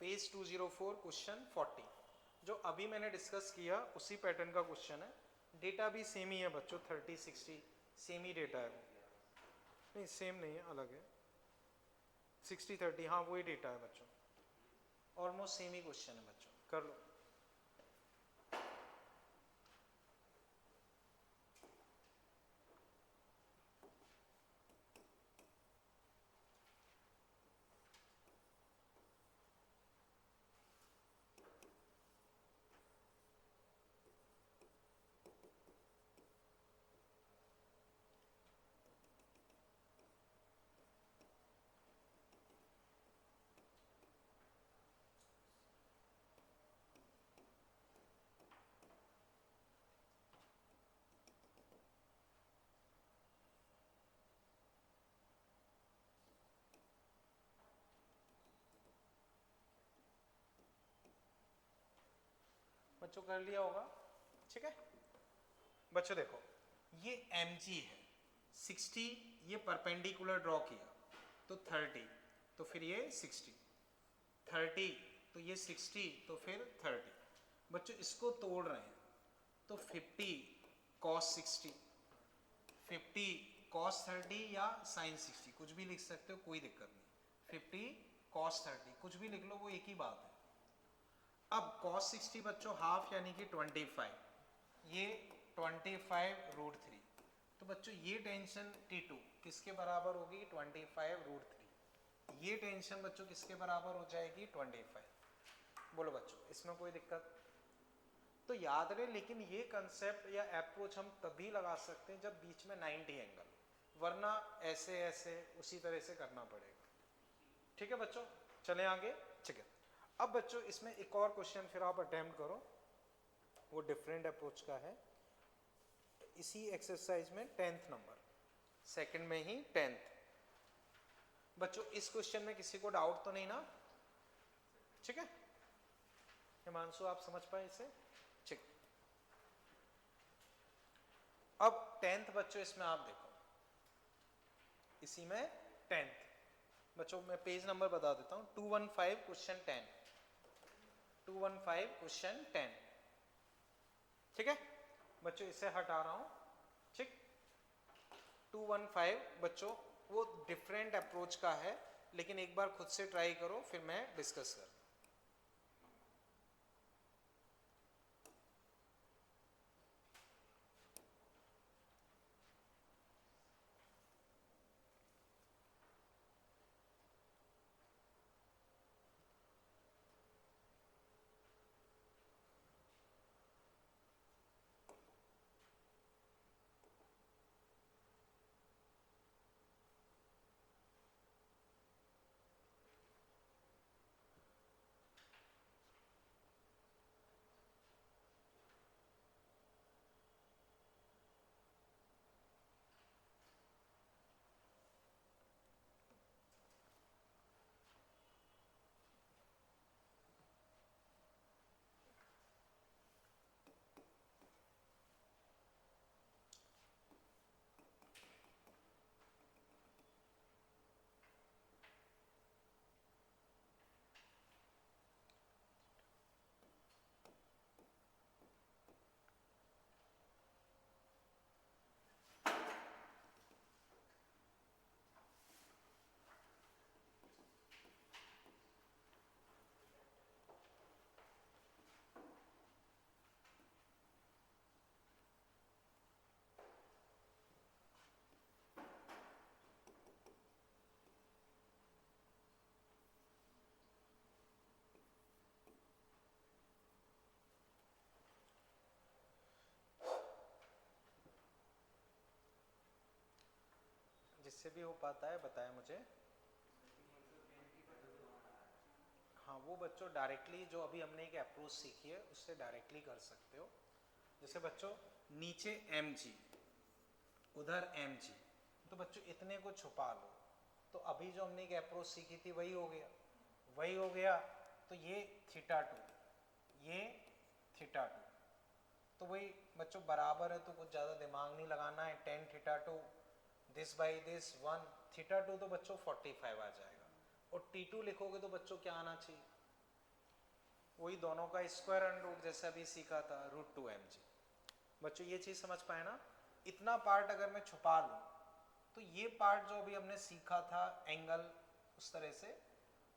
Page 204 question 40, जो अभी मैंने डिस्कस किया उसी पैटर्न का क्वेश्चन है। डेटा भी सेम ही है बच्चों, 30 60 सेम ही डेटा है वो, नहीं सेम नहीं है, अलग है, 60 30, हाँ वही डेटा है बच्चों, ऑलमोस्ट सेम ही क्वेश्चन है बच्चों, कर लो। बच्चों कर लिया होगा, ठीक है। बच्चों देखो ये mg है, 60 ये परपेंडिकुलर ड्रॉ किया तो 30, तो फिर ये 60, 30 तो ये 60 तो फिर 30। बच्चों इसको तोड़ रहे हैं तो 50 cos 60, 50 cos 30 या sin 60, कुछ भी लिख सकते हो, कोई दिक्कत नहीं, 50 cos 30 कुछ भी लिख लो, वो एक ही बात है। अब cos 60 बच्चों हाफ यानी कि 25, ये 25√3, तो बच्चों ये टेंशन T2 किसके बराबर होगी? 25√3। ये टेंशन बच्चों किसके बराबर हो जाएगी? 25। बोलो बच्चों, इसमें कोई दिक्कत? तो याद रहे, लेकिन ये कंसेप्ट या अप्रोच हम तभी लगा सकते हैं जब बीच में 90 एंगल, वरना ऐसे ऐसे उसी तरह से करना पड़ेगा। ठीक है बच्चों, चलें आगे। ठीक है, अब बच्चों इसमें एक और क्वेश्चन फिर आप अटेम्प्ट करो, वो डिफरेंट अप्रोच का है, इसी एक्सरसाइज में 10th नंबर, सेकंड में ही 10th। बच्चों इस क्वेश्चन में किसी को डाउट तो नहीं ना? ठीक है हिमांशु, आप समझ पाए इसे? ठीक। अब 10th बच्चों इसमें आप देखो, इसी में 10th बच्चों मैं पेज नंबर बता देता हूं, 215 क्वेश्चन 10, 215 क्वेश्चन 10। ठीक है बच्चों, इसे हटा रहा हूं। ठीक, 215 बच्चों वो डिफरेंट अप्रोच का है, लेकिन एक बार खुद से ट्राई करो फिर मैं डिस्कस कर। इससे भी हो पाता है, बताया मुझे। हाँ, वो बच्चों डायरेक्टली जो अभी हमने एक अप्रोच सीखी है उससे डायरेक्टली कर सकते हो। जैसे बच्चों नीचे mg, उधर mg, तो बच्चों इतने को छुपा लो, तो अभी जो हमने एक अप्रोच सीखी थी वही हो गया, वही हो गया। तो ये θ2, ये θ2, तो वही बच्चों बराबर है, तो कुछ ज़्यादा दिमाग नहीं लगाना है। tan θ2 दिस बाई दिस 1, θ2 तो बच्चों 45 आ जाएगा, और T2 लिखोगे तो बच्चों क्या आना चाहिए, वही दोनों का स्क्वायर अंडर रूट, जैसे अभी सीखा था √2mg। बच्चों ये चीज़ समझ पाए ना? इतना पार्ट अगर मैं छुपा लूँ तो ये पार्ट जो अभी हमने सीखा था एंगल उस तरह से,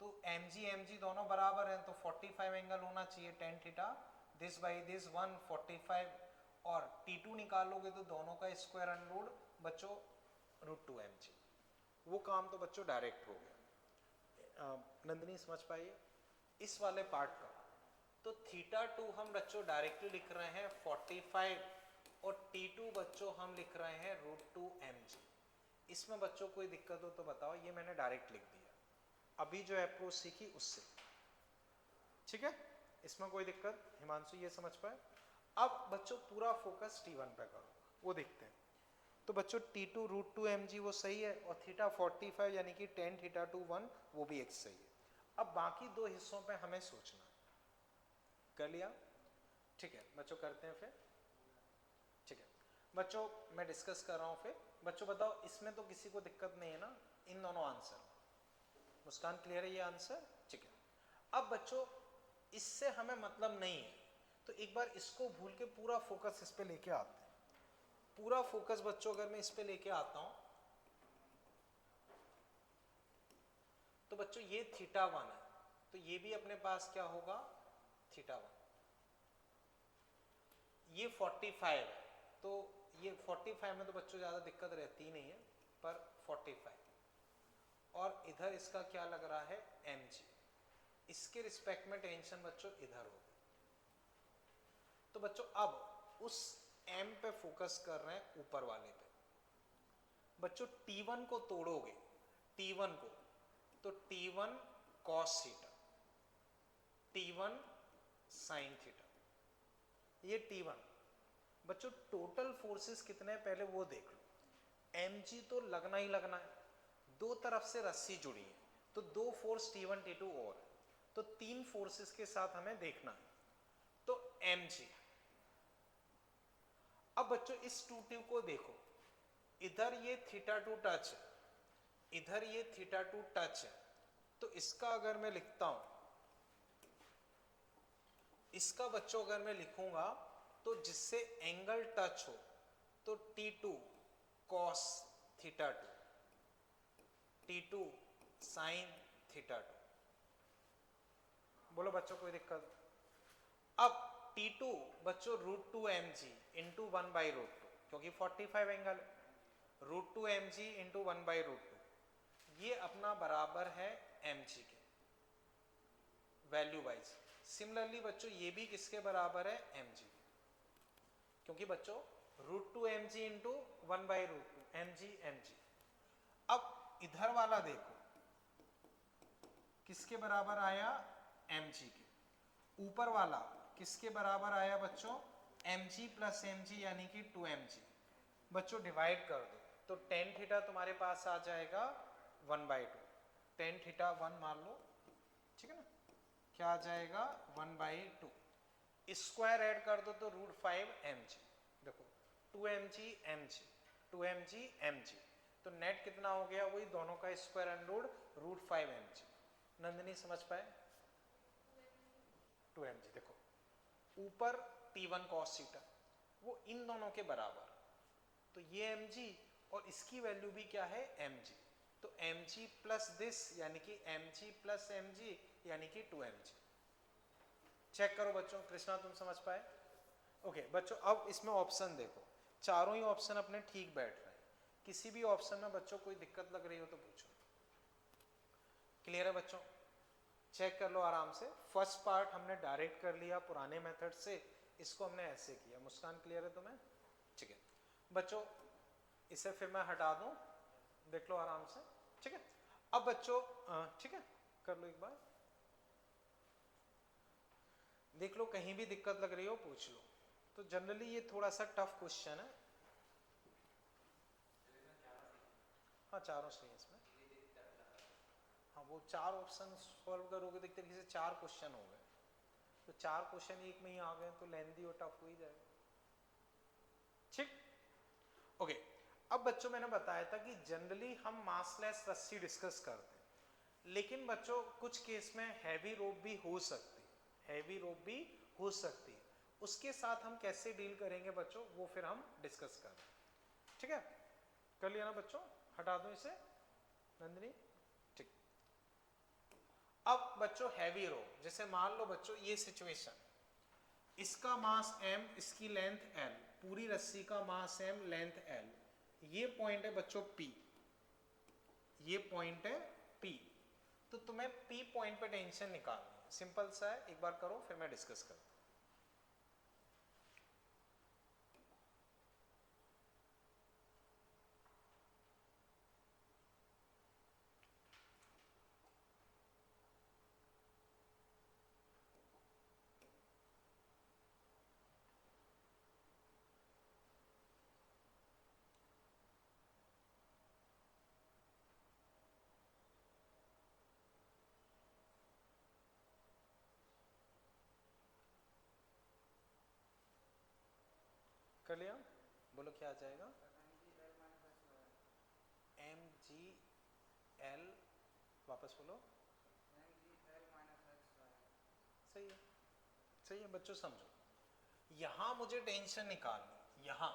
तो mg दोनों बराबर हैं, तो 45 एंगल होना चाहिए tan theta, this by this 145, और T2 निकालोगे तो दोनों का स्क्वायर अंडर रूट बच्चों √2mg। वो काम तो बच्चों डायरेक्ट हो गया। नंदिनी समझ पाइए इस वाले पार्ट का? तो θ2 हम बच्चों डायरेक्टली लिख रहे हैं 45, और T2 बच्चों हम लिख रहे हैं √2mg। इसमें बच्चों कोई दिक्कत हो तो बताओ, ये मैंने डायरेक्ट लिख दिया अभी जो अप्रोच सीखी उससे, ठीक है? इसमें कोई दिक्कत? हिमांशु ये समझ पाए? अब बच्चों पूरा फोकस T1 पे करो, वो देखते हैं। तो बच्चों T2 √2mg वो सही है, और थीटा 45 यानी कि tan θ2 1 वो भी एक सही है। अब बाकी दो हिस्सों पे हमें सोचना है। कर लिया? ठीक है बच्चों, करते हैं फिर। ठीक है बच्चों, मैं डिस्कस कर रहा हूँ फिर। बच्चों बताओ, इसमें तो किसी को दिक्कत नहीं है ना इन दोनों आंसर में? मुस्कान क्लियर है ये आंसर? ठीक है। अब बच्चों इससे हमें मतलब नहीं है, तो एक बार इसको भूल के पूरा फोकस इस पे लेके आते हैं। पूरा फोकस बच्चों अगर मैं इस पे लेके आता हूं तो बच्चों ये θ1 है, तो ये भी अपने पास क्या होगा, θ1। ये 45 है, तो ये 45 में तो बच्चों ज्यादा दिक्कत रहती ही नहीं है, पर 45, और इधर इसका क्या लग रहा है mg, इसके रिस्पेक्ट में टेंशन बच्चों इधर होगी। तो बच्चों अब उस m पे फोकस कर रहे हैं, ऊपर वाले पे। बच्चों T1 को तोड़ोगे, T1 को, तो T1 cos theta, T1 sin theta, ये T1। बच्चों टोटल फोर्सेस कितने हैं पहले वो देख लो। mg तो लगना ही लगना है, दो तरफ से रस्सी जुड़ी है, तो दो फोर्स T1 T2 और है, तो तीन फोर्सेस के साथ हमें देखना है। तो mg, अब बच्चों इस 2T को देखो, इधर ये θ2 टच है, इधर ये θ2 टच है, तो इसका अगर मैं लिखता हूं, इसका बच्चों अगर मैं लिखूंगा तो जिससे एंगल टच हो, तो T2 cos θ2, T2 sin θ2। बोलो बच्चों कोई दिक्कत? अब T2 बच्चों √2mg इंटू 1/√2, क्योंकि 45 एंगल है, √2mg इंटू 1/√2, ये अपना बराबर है mg के वैल्यू वाइज। सिमिलरली बच्चों ये भी किसके बराबर है, mg, क्योंकि बच्चों √2mg इंटू 1/√2, mg। अब इधर वाला देखो किसके बराबर आया, mg के। ऊपर वाला किसके बराबर आया बच्चों, mg प्लस mg यानी कि 2mg। बच्चों डिवाइड कर दो, तो tan थीटा तुम्हारे पास आ जाएगा 1/2, tan थीटा 1 मान लो, ठीक है ना? क्या आ जाएगा 1/2, स्क्वायर ऐड कर दो तो √5mg। देखो 2mg mg, 2mg mg, तो नेट कितना हो गया, वही दोनों का square under root √5mg। Nandini समझ पाए? 2mg। देखो ऊपर T1 cos थीटा, वो इन दोनों के बराबर, तो ये mg और इसकी वैल्यू भी क्या है, mg, तो mg प्लस दिस यानी कि mg प्लस mg यानी कि 2mg। चेक करो बच्चों, कृष्णा तुम समझ पाए? ओके बच्चों, अब इसमें ऑप्शन देखो, चारों ही ऑप्शन अपने ठीक बैठ रहे हैं। किसी भी ऑप्शन में बच्चों कोई दिक्कत लग रही हो तो पूछो। क्लियर है बच्चों? चेक कर लो आराम से। फर्स्ट पार्ट हमने डायरेक्ट कर लिया पुराने मेथड से, इसको हमने ऐसे किया। मुस्कान क्लियर है तुम्हें? ठीक है बच्चों, इसे फिर मैं हटा दूं, देख लो आराम से, ठीक है। अब बच्चों ठीक है, कर लो एक बार, देख लो कहीं भी दिक्कत लग रही हो पूछ लो। तो जनरली ये थोड़ा सा टफ क्वेश्चन है। हाँ चारों सही है इसमें। हाँ वो 4 ऑप्शन सॉल्व करोगे तो एक तरीके से 4 क्वेश्चन हो गए, तो 4 क्वेश्चन एक में ही आ गए तो लेंथी और टफ हो ही जाएगा, ठीक। ओके, अब बच्चों मैंने बताया था कि जनरली हम मासलेस रस्सी डिस्कस करते हैं, लेकिन बच्चों कुछ केस में हैवी रोप भी हो सकती है, हैवी रोप भी हो सकती है, उसके साथ हम कैसे डील करेंगे बच्चों वो फिर हम डिस्कस कर रहे हैं, ठीक है। कर लिया ना बच्चों, हटा दो इसे नंदिनी, ठीक। अब बच्चों हैवी रोप, जैसे मान लो बच्चों ये सिचुएशन, इसका मास m, इसकी लेंथ l, पूरी रस्सी का मास m, लेंथ l, ये पॉइंट है बच्चों P, ये पॉइंट है P। तो तुम्हें P पॉइंट पे टेंशन निकालनी है, सिंपल सा है, एक बार करो फिर मैं डिस्कस करता हूं। कर लिया, बोलो क्या आ जाएगा, mgl, वापस बोलो, सही है, सही है बच्चों। समझो यहां मुझे टेंशन निकालनी, यहां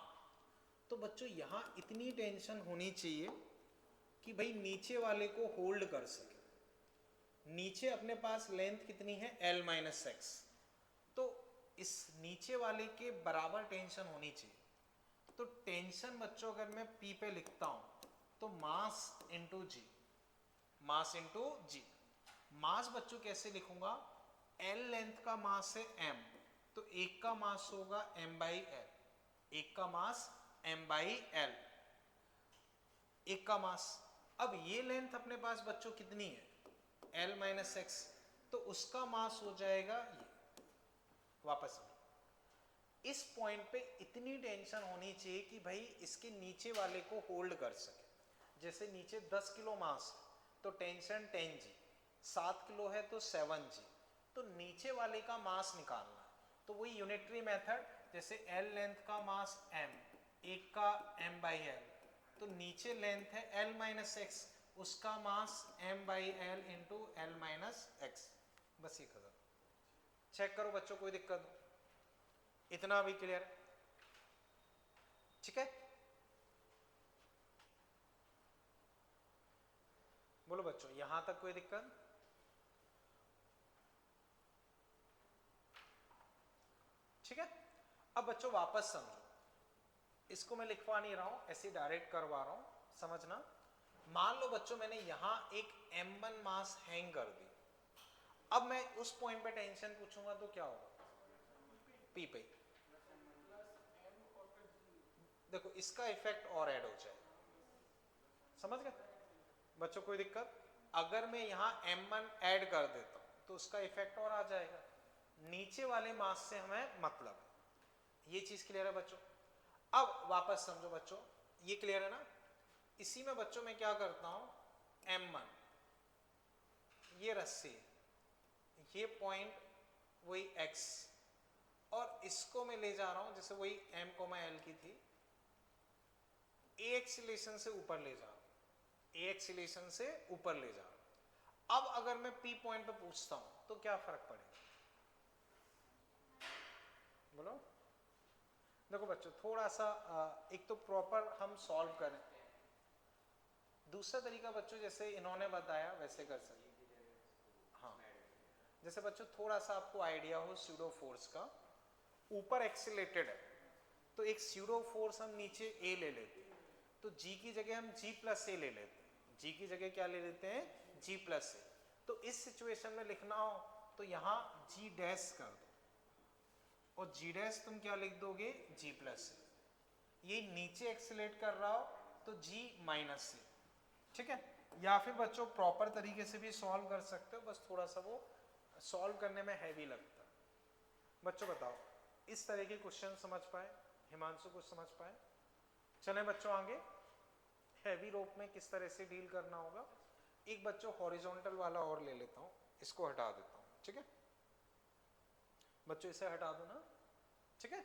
तो बच्चों यहां इतनी टेंशन होनी चाहिए कि भाई नीचे वाले को होल्ड कर सके। नीचे अपने पास लेंथ कितनी है l माइनस एक्स, तो इस नीचे वाले के बराबर टेंशन होनी चाहिए। तो टेंशन बच्चों अगर मैं P पे लिखता हूं तो मास इंटू जी, मास इंटू जी। मास बच्चों कैसे लिखूंगा, L लेंथ का मास है m, तो एक का मास होगा m बाई एल, एक का मास m बाई एल, एक का मास। अब ये लेंथ अपने पास बच्चों कितनी है l माइनस एक्स, तो उसका मास हो जाएगा ये। वापस इस पॉइंट पे इतनी टेंशन होनी चाहिए कि भाई इसके नीचे वाले को होल्ड कर सके। जैसे नीचे 10 किलो मास तो टेंशन 10 जी, 7 किलो है तो 7 जी, तो नीचे वाले का मास निकालना है। तो वही यूनिटरी मेथड, जैसे L लेंथ का मास m, एक का m बाई एल, तो नीचे लेंथ है L माइनस एक्स, उसका मास m by L into L minus x. बस ये खत्म, चेक करो बच्चों कोई दिक्कत हो, इतना भी क्लियर है, ठीक है। बोलो बच्चों यहां तक कोई दिक्कत, ठीक है। अब बच्चों वापस समझो, इसको मैं लिखवा नहीं रहा हूं, ऐसे डायरेक्ट करवा रहा हूं, समझना। मान लो बच्चों मैंने यहां एक m1 मास हैंग कर दी, अब मैं उस पॉइंट पे टेंशन पूछूंगा तो क्या होगा, P पे। देखो इसका इफेक्ट और ऐड हो जाएगा, समझ गए बच्चों कोई दिक्कत। अगर मैं यहाँ m1 ऐड कर देता हूँ तो उसका इफेक्ट और आ जाएगा, नीचे वाले मास से हमें मतलब है। ये चीज क्लियर है बच्चों। अब वापस समझो बच्चों, ये क्लियर है ना। इसी में बच्चों मैं क्या करता हूँ, m1 ये रस्सी, ये पॉइंट वही x, और इसको मैं ले जा रहा हूं जैसे वही m, l की थी, a एक्सीलेशन से ऊपर ले जा रहा हूं, a एक्सीलेशन से ऊपर ले जा रहा हूं। अब अगर मैं P पॉइंट पे पूछता हूं तो क्या फर्क पड़ेगा, बोलो। देखो बच्चों थोड़ा सा एक तो प्रॉपर हम सॉल्व करें, दूसरा तरीका बच्चों जैसे इन्होंने बताया वैसे कर सकते। हाँ जैसे बच्चों थोड़ा सा आपको आइडिया हो स्यूडो फोर्स का, ऊपर एक्सीलेटेड है तो एक स्यूडो फोर्स हम नीचे A ले लेते हैं, तो G की जगह हम G प्लस A ले लेते हैं, G की जगह क्या ले लेते हैं, G प्लस A। तो इस सिचुएशन में लिखना हो तो यहाँ G डैश कर दो, और G डैश तुम क्या लिख दोगे, G प्लस A। ये नीचे एक्सीलेट कर रहा हो तो G माइनस A, ठीक है, या फिर बच्चों प्रॉपर तरीके से भी सॉल्व कर सकते हो, बस थोड़ा सा वो सॉल्व करने में हैवी लगता है। बच्चों बताओ, इस तरह के क्वेश्चन समझ पाए? हिमांशु कुछ समझ पाए? चलें बच्चों आगे, हैवी रोप में किस तरह से डील करना होगा। एक बच्चों हॉरिजॉन्टल वाला और ले लेता हूँ, इसको हटा देता हूँ, ठीक है बच्चों, इसे हटा दो ना, ठीक है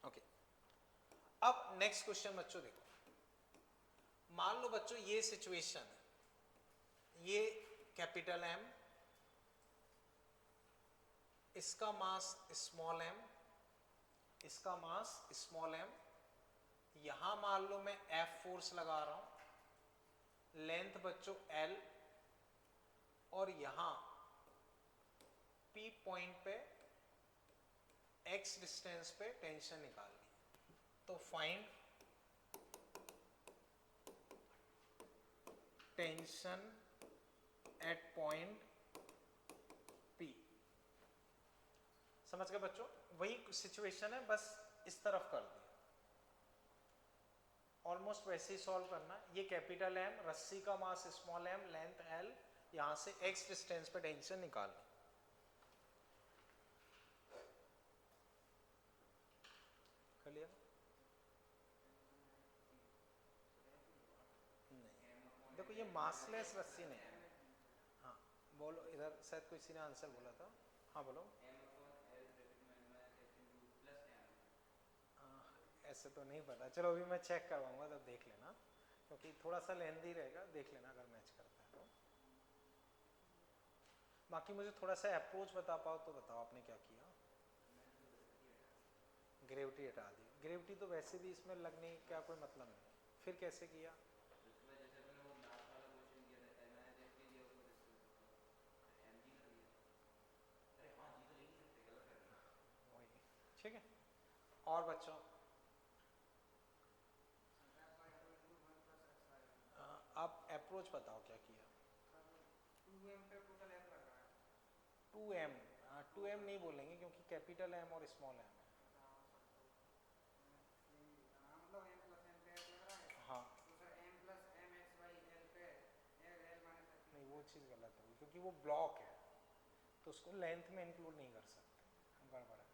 ओके। अब नेक्स्ट क्वेश्चन बच्चों देखो, मान लो बच्चों ये सिचुएशन है, ये कैपिटल एम, इसका मास स्मॉल एम, इसका मास स्मॉल एम, यहां मान लो मैं एफ फोर्स लगा रहा हूं, लेंथ बच्चों एल, और यहां पी पॉइंट पे एक्स डिस्टेंस पे टेंशन निकालनी है। तो find tension eight point P. समझ गए बच्चों, वही सिचुएशन है, बस इस तरफ कर दिया, ऑलमोस्ट वैसे ही सॉल्व करना है। ये कैपिटल एम, रस्सी का mass small m, length L, यहां से एक्स डिस्टेंस पे टेंशन निकालनी। क्लियर? नहीं, देखो ये मासलेस रस्सी नहीं है। हाँ बोलो, इधर शायद किसी ने आंसर बोला था। हाँ बोलो। ऐसे तो नहीं पता, चलो अभी मैं चेक करवाऊंगा तब देख लेना, क्योंकि थोड़ा सा लेंदी रहेगा, देख लेना अगर मैच करता है तो। बाकी मुझे थोड़ा सा अप्रोच बता पाओ तो बताओ, आपने क्या किया? ग्रेविटी हटा दी। ग्रेविटी तो वैसे भी इसमें लगने का कोई मतलब नहीं, फिर कैसे किया? वही, ठीक है। और बच्चों आप अप्रोच बताओ क्या किया? 2m पे टोटल f लग रहा है। 2m, 2m नहीं बोलेंगे क्योंकि कैपिटल एम और स्मॉल एम है। मतलब m प्लस m पे f लग रहा है। हाँ तो sir m plus m x by l पे l माइनस f। नहीं, वो चीज़ गलत होगी क्योंकि वो ब्लॉक है, तो उसको लेंथ में इंक्लूड नहीं कर सकते, गड़बड़ है।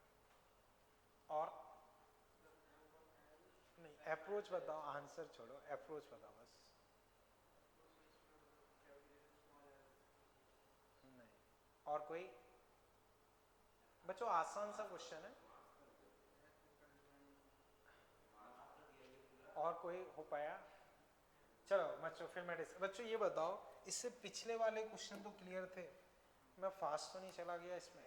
और नहीं, अप्रोच बताओ, आंसर छोड़ो, अप्रोच बताओ बस। नहीं, और कोई बच्चों आसान सा क्वेश्चन है, और कोई हो पाया? चलो बच्चों फिर मैं बच्चों ये बताओ, इससे पिछले वाले क्वेश्चन तो क्लियर थे, मैं फास्ट तो नहीं चला गया इसमें?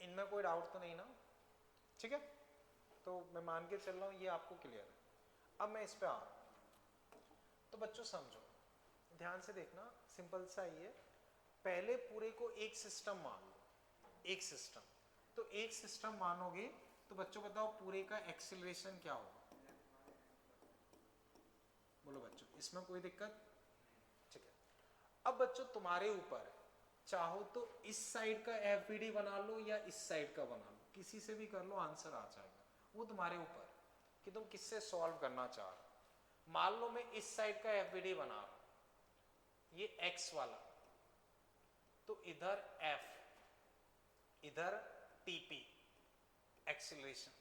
इनमें कोई डाउट तो नहीं ना? ठीक है, तो मैं मान के चल रहा हूँ ये आपको क्लियर है। अब मैं इस पे आ रहा हूँ, तो बच्चों समझो, ध्यान से देखना, सिंपल सा ही है। पहले पूरे को एक सिस्टम मान लो, एक सिस्टम, तो एक सिस्टम मानोगे तो बच्चों बताओ पूरे का एक्सीलरेशन क्या होगा? बोलो बच्चों, इसमें कोई दिक्कत? ठीक है, अब बच्चों तुम्हारे ऊपर है, चाहो तो इस साइड का एफबीडी बना लो या इस साइड का बना लो, किसी से भी कर लो, आंसर आ जाएगा। वो तुम्हारे ऊपर कि तुम किससे सॉल्व करना चाह रहे हो। मान लो मैं इस साइड का एफबीडी बना रहा हूं, ये एक्स वाला, तो इधर एफ, इधर टीपी एक्सीलरेशन।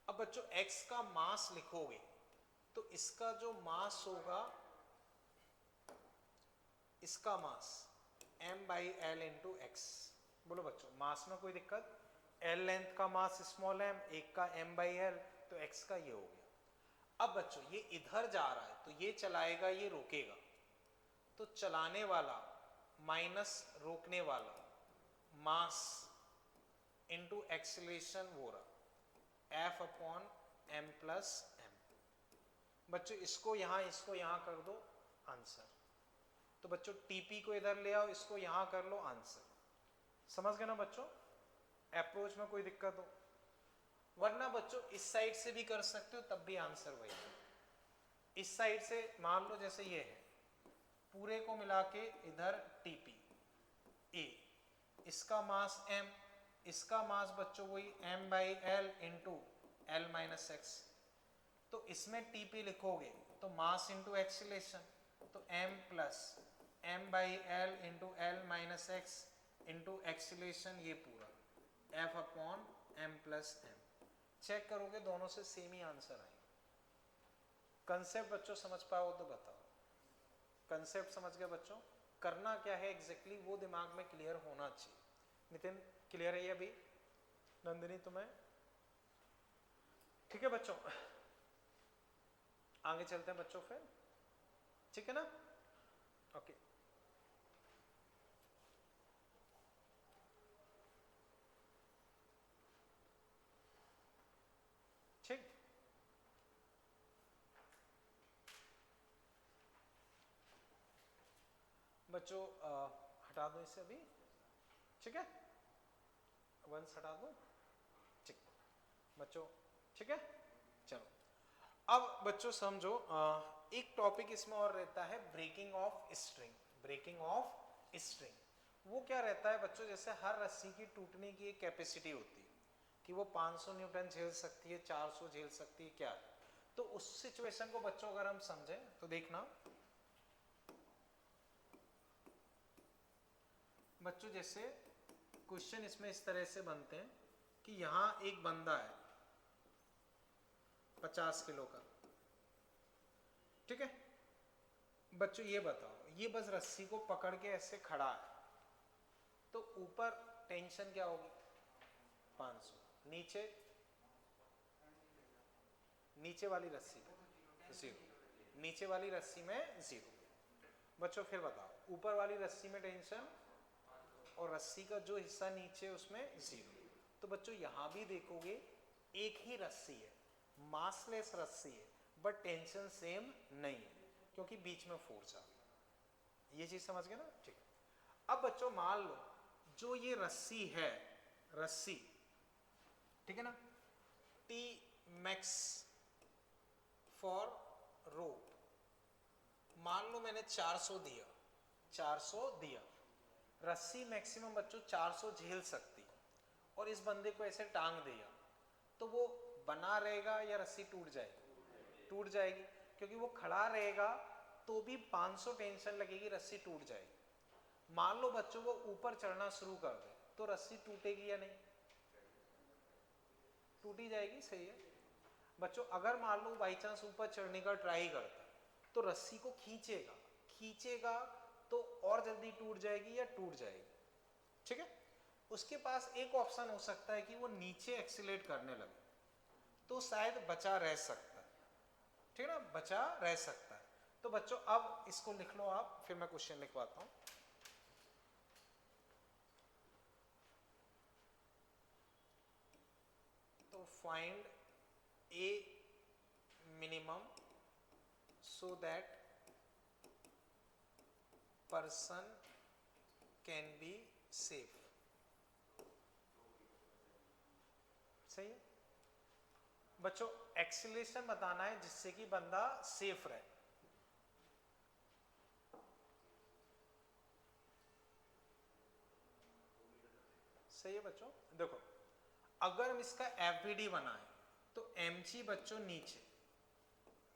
अब बच्चों एक्स का मास लिखोगे तो इसका जो मास होगा, इसका मास m by L into x. बोलो बच्चों, मास में कोई दिक्कत? एल लेंथ का मास स्मॉल m, एक का m बाई एल, तो x का ये हो गया। अब बच्चों ये इधर जा रहा है तो ये चलाएगा, ये रोकेगा, तो चलाने वाला माइनस रोकने वाला, मास इंटू एक्सीलरेशन वो रहा f upon m plus m। बच्चों इसको यहाँ कर दो, आंसर। तो बच्चों टीपी को इधर ले आओ, इसको यहाँ कर लो, आंसर। समझ गए ना बच्चों? अप्रोच में कोई दिक्कत हो? वरना बच्चों इस साइड से भी कर सकते हो, तब भी आंसर वही है। इस साइड से मान लो जैसे ये है, पूरे को मिला के इधर टीपी ए, इसका मास m, इसका मास बच्चों वही m by L into L minus x. तो इसमें टीपी लिखोगे तो मास इंटू एक्सीलेशन, तो m plus m by L into L minus x into acceleration, ये पूरा f upon m plus m। Check करोगे दोनों से सेम ही आंसर आएगा। कंसेप्ट बच्चों समझ पाओ तो बताओ, कंसेप्ट समझ गए बच्चों? करना क्या है एग्जैक्टली वो दिमाग में क्लियर होना चाहिए। नितिन क्लियर है ये अभी? नंदिनी तुम्हें ठीक है बच्चों? आगे चलते हैं बच्चों फिर, ठीक है ना? ओके ठीक, बच्चों हटा दो इसे अभी, ठीक है? वंस हटा दो, ठीक बच्चों, ठीक है? चलो अब बच्चों समझो, एक टॉपिक इसमें और रहता है breaking of string. Breaking of string वो क्या रहता है बच्चों? जैसे हर रस्सी की टूटने की एक कैपेसिटी होती है कि वो 500 न्यूटन झेल सकती है, 400 झेल सकती है, क्या है? तो उस सिचुएशन को बच्चों अगर हम समझें तो देखना बच्चों, जैसे क्वेश्चन इसमें इस तरह से बनते हैं कि यहां एक बंदा है 50 किलो का, ठीक है बच्चों? ये बताओ, ये बस रस्सी को पकड़ के ऐसे खड़ा है, तो ऊपर टेंशन क्या होगी? 500, नीचे नीचे वाली रस्सी में 0, नीचे वाली रस्सी में 0। बच्चों फिर बताओ, ऊपर वाली रस्सी में टेंशन और रस्सी का जो हिस्सा नीचे उसमें 0। तो बच्चों यहां भी देखोगे एक ही रस्सी है, मासलेस रस्सी है, बट टेंशन सेम नहीं है क्योंकि बीच में फोर्स आ गया। ये चीज समझ गए ना? ठीक। अब बच्चों मान लो जो ये रस्सी है, रस्सी, ठीक है ना, टी मैक्स फॉर रोप, मान लो मैंने 400 दिया, 400 दिया, रस्सी मैक्सिमम बच्चों 400 झेल सकती, और इस बंदे को ऐसे टांग दिया, तो वो बना रहेगा या रस्सी टूट जाएगी? टूट जाएगी, क्योंकि वो खड़ा रहेगा तो भी 500 टेंशन लगेगी, रस्सी टूट जाएगी। मान लो बच्चों वो ऊपर चढ़ना शुरू कर दे, तो रस्सी टूटेगी या नहीं? टूटी जाएगी, सही है बच्चों। अगर मान लो बाई चांस ऊपर चढ़ने का ट्राई करता है, तो रस्सी को खींचेगा, खींचेगा तो और जल्दी टूट जाएगी या टूट जाएगी, ठीक है? उसके पास एक ऑप्शन हो सकता है कि वो नीचे एक्सीलेट करने लगे, तो शायद बचा रह सकता है, ठीक है ना, बचा रह सकता है। तो बच्चों अब इसको लिख लो आप, फिर मैं क्वेश्चन लिखवाता हूं। तो find A minimum so that person can be safe। सही है बच्चों? एक्सीलरेशन बताना है जिससे कि बंदा सेफ रहे। सही है बच्चों? देखो अगर हम इसका एफवीडी बनाए तो mg बच्चों नीचे,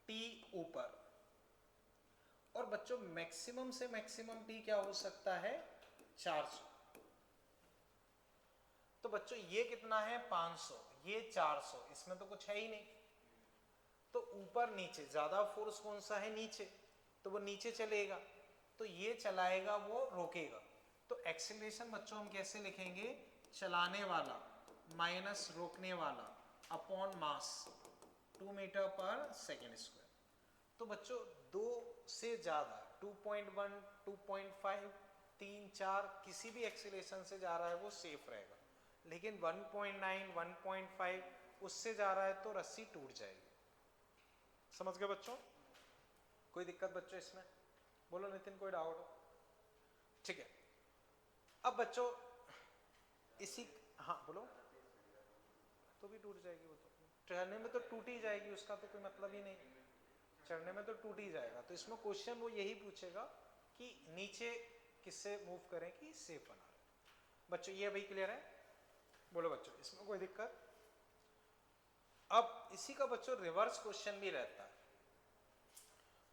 t ऊपर, और बच्चों मैक्सिमम से मैक्सिमम p क्या हो सकता है? 400। तो बच्चों ये कितना है? 500, ये 400, इसमें तो कुछ है ही नहीं। तो ऊपर नीचे ज्यादा फोर्स कौन सा है? नीचे, तो वो नीचे चलेगा, तो ये चलाएगा, वो रोकेगा। तो एक्सीलरेशन बच्चों हम कैसे लिखेंगे? चलाने वाला माइनस रोकने वाला अपॉन मास 2 मीटर पर सेकेंड स्क्वायर। तो बच्चों 2 से ज्यादा 2.1, 2.5, 3, 4 किसी भी एक्सीलरेशन से जा रहा है वो सेफ रहेगा, लेकिन 1.9, 1.5 उससे जा रहा है तो रस्सी टूट जाएगी। समझ गए बच्चों? कोई दिक्कत बच्चों इसमें? बोलो नितिन, कोई डाउट हो? ठीक है। अब बच्चों इसी, हाँ बोलो, तो भी टूट जाएगी वो, तो चढ़ने में तो टूट ही जाएगी, उसका तो कोई मतलब ही नहीं, चढ़ने में तो टूट ही जाएगा। तो इसमें क्वेश्चन वो यही पूछेगा कि नीचे किससे मूव करें कि सेफ बना रहे। बच्चों ये अभी क्लियर है? बोलो बच्चों, इसमें कोई दिक्कत? अब इसी का बच्चों रिवर्स क्वेश्चन भी रहता है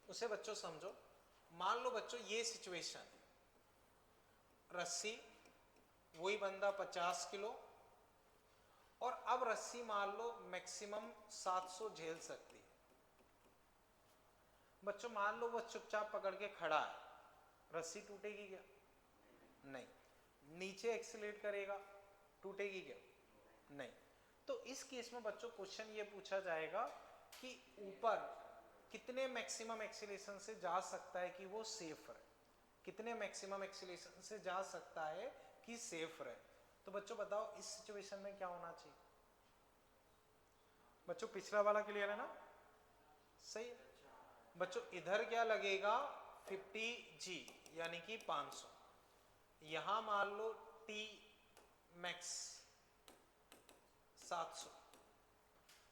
उसे बच्चों समझो। मान लो बच्चों ये सिचुएशन, रस्सी वही बंदा 50 किलो, और अब रस्सी मान लो मैक्सिमम 700 झेल सकती है। बच्चों मान लो वो चुपचाप पकड़ के खड़ा है, रस्सी टूटेगी क्या? नहीं। नीचे एक्सीलरेट करेगा, टूटेगी क्या? नहीं। तो इस केस में बच्चों क्वेश्चन ये पूछा जाएगा कि ऊपर कितने मैक्सिमम एक्सीलरेशन से जा सकता है कि वो सेफ रहे, कितने मैक्सिमम एक्सीलरेशन से जा सकता है कि सेफ रहे। तो बच्चों बताओ इस सिचुएशन में क्या होना चाहिए? बच्चों पिछला वाला क्लियर है ना? सही है। बच्चों इधर क्या लगेगा? 50G यानी कि 500। यहां मान लो T मैक्स 700।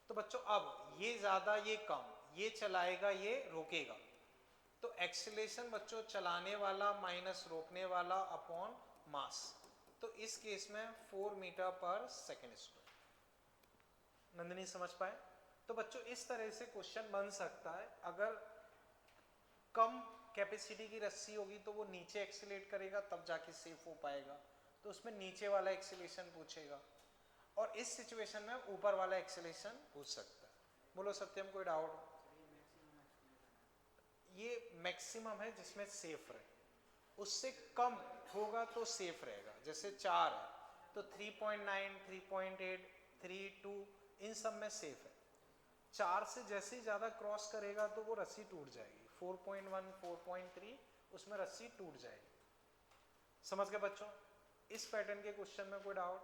तो बच्चों अब ये ज्यादा ये कम, ये चलाएगा ये रोकेगा, तो एक्सीलरेशन बच्चों चलाने वाला माइनस रोकने वाला अपॉन मास। तो इस केस में 4 मीटर पर सेकेंड स्क्वायर। नंदिनी समझ पाए? तो बच्चों इस तरह से क्वेश्चन बन सकता है। अगर कम कैपेसिटी की रस्सी होगी तो वो नीचे एक्सीलरेट करेगा तब जाके सेफ हो पाएगा, तो उसमें नीचे वाला एक्सीलरेशन पूछेगा। और इस सिचुएशन में ऊपर वाला एक्सीलरेशन पूछ सकता है। बोलो सत्यम, कोई डाउट? ये मैक्सिमम है जिसमें सेफ रहे, उससे कम होगा तो सेफ रहेगा। जैसे 4 है तो 3.9, 3.8, 3.2 इन सब में सेफ है। 4 से जैसे ही ज्यादा क्रॉस करेगा तो वो रस्सी टूट जाएगी। 4.1, 4.3 उसमें रस्सी टूट जाएगी। समझ गए बच्चों? इस पैटर्न के क्वेश्चन में कोई डाउट?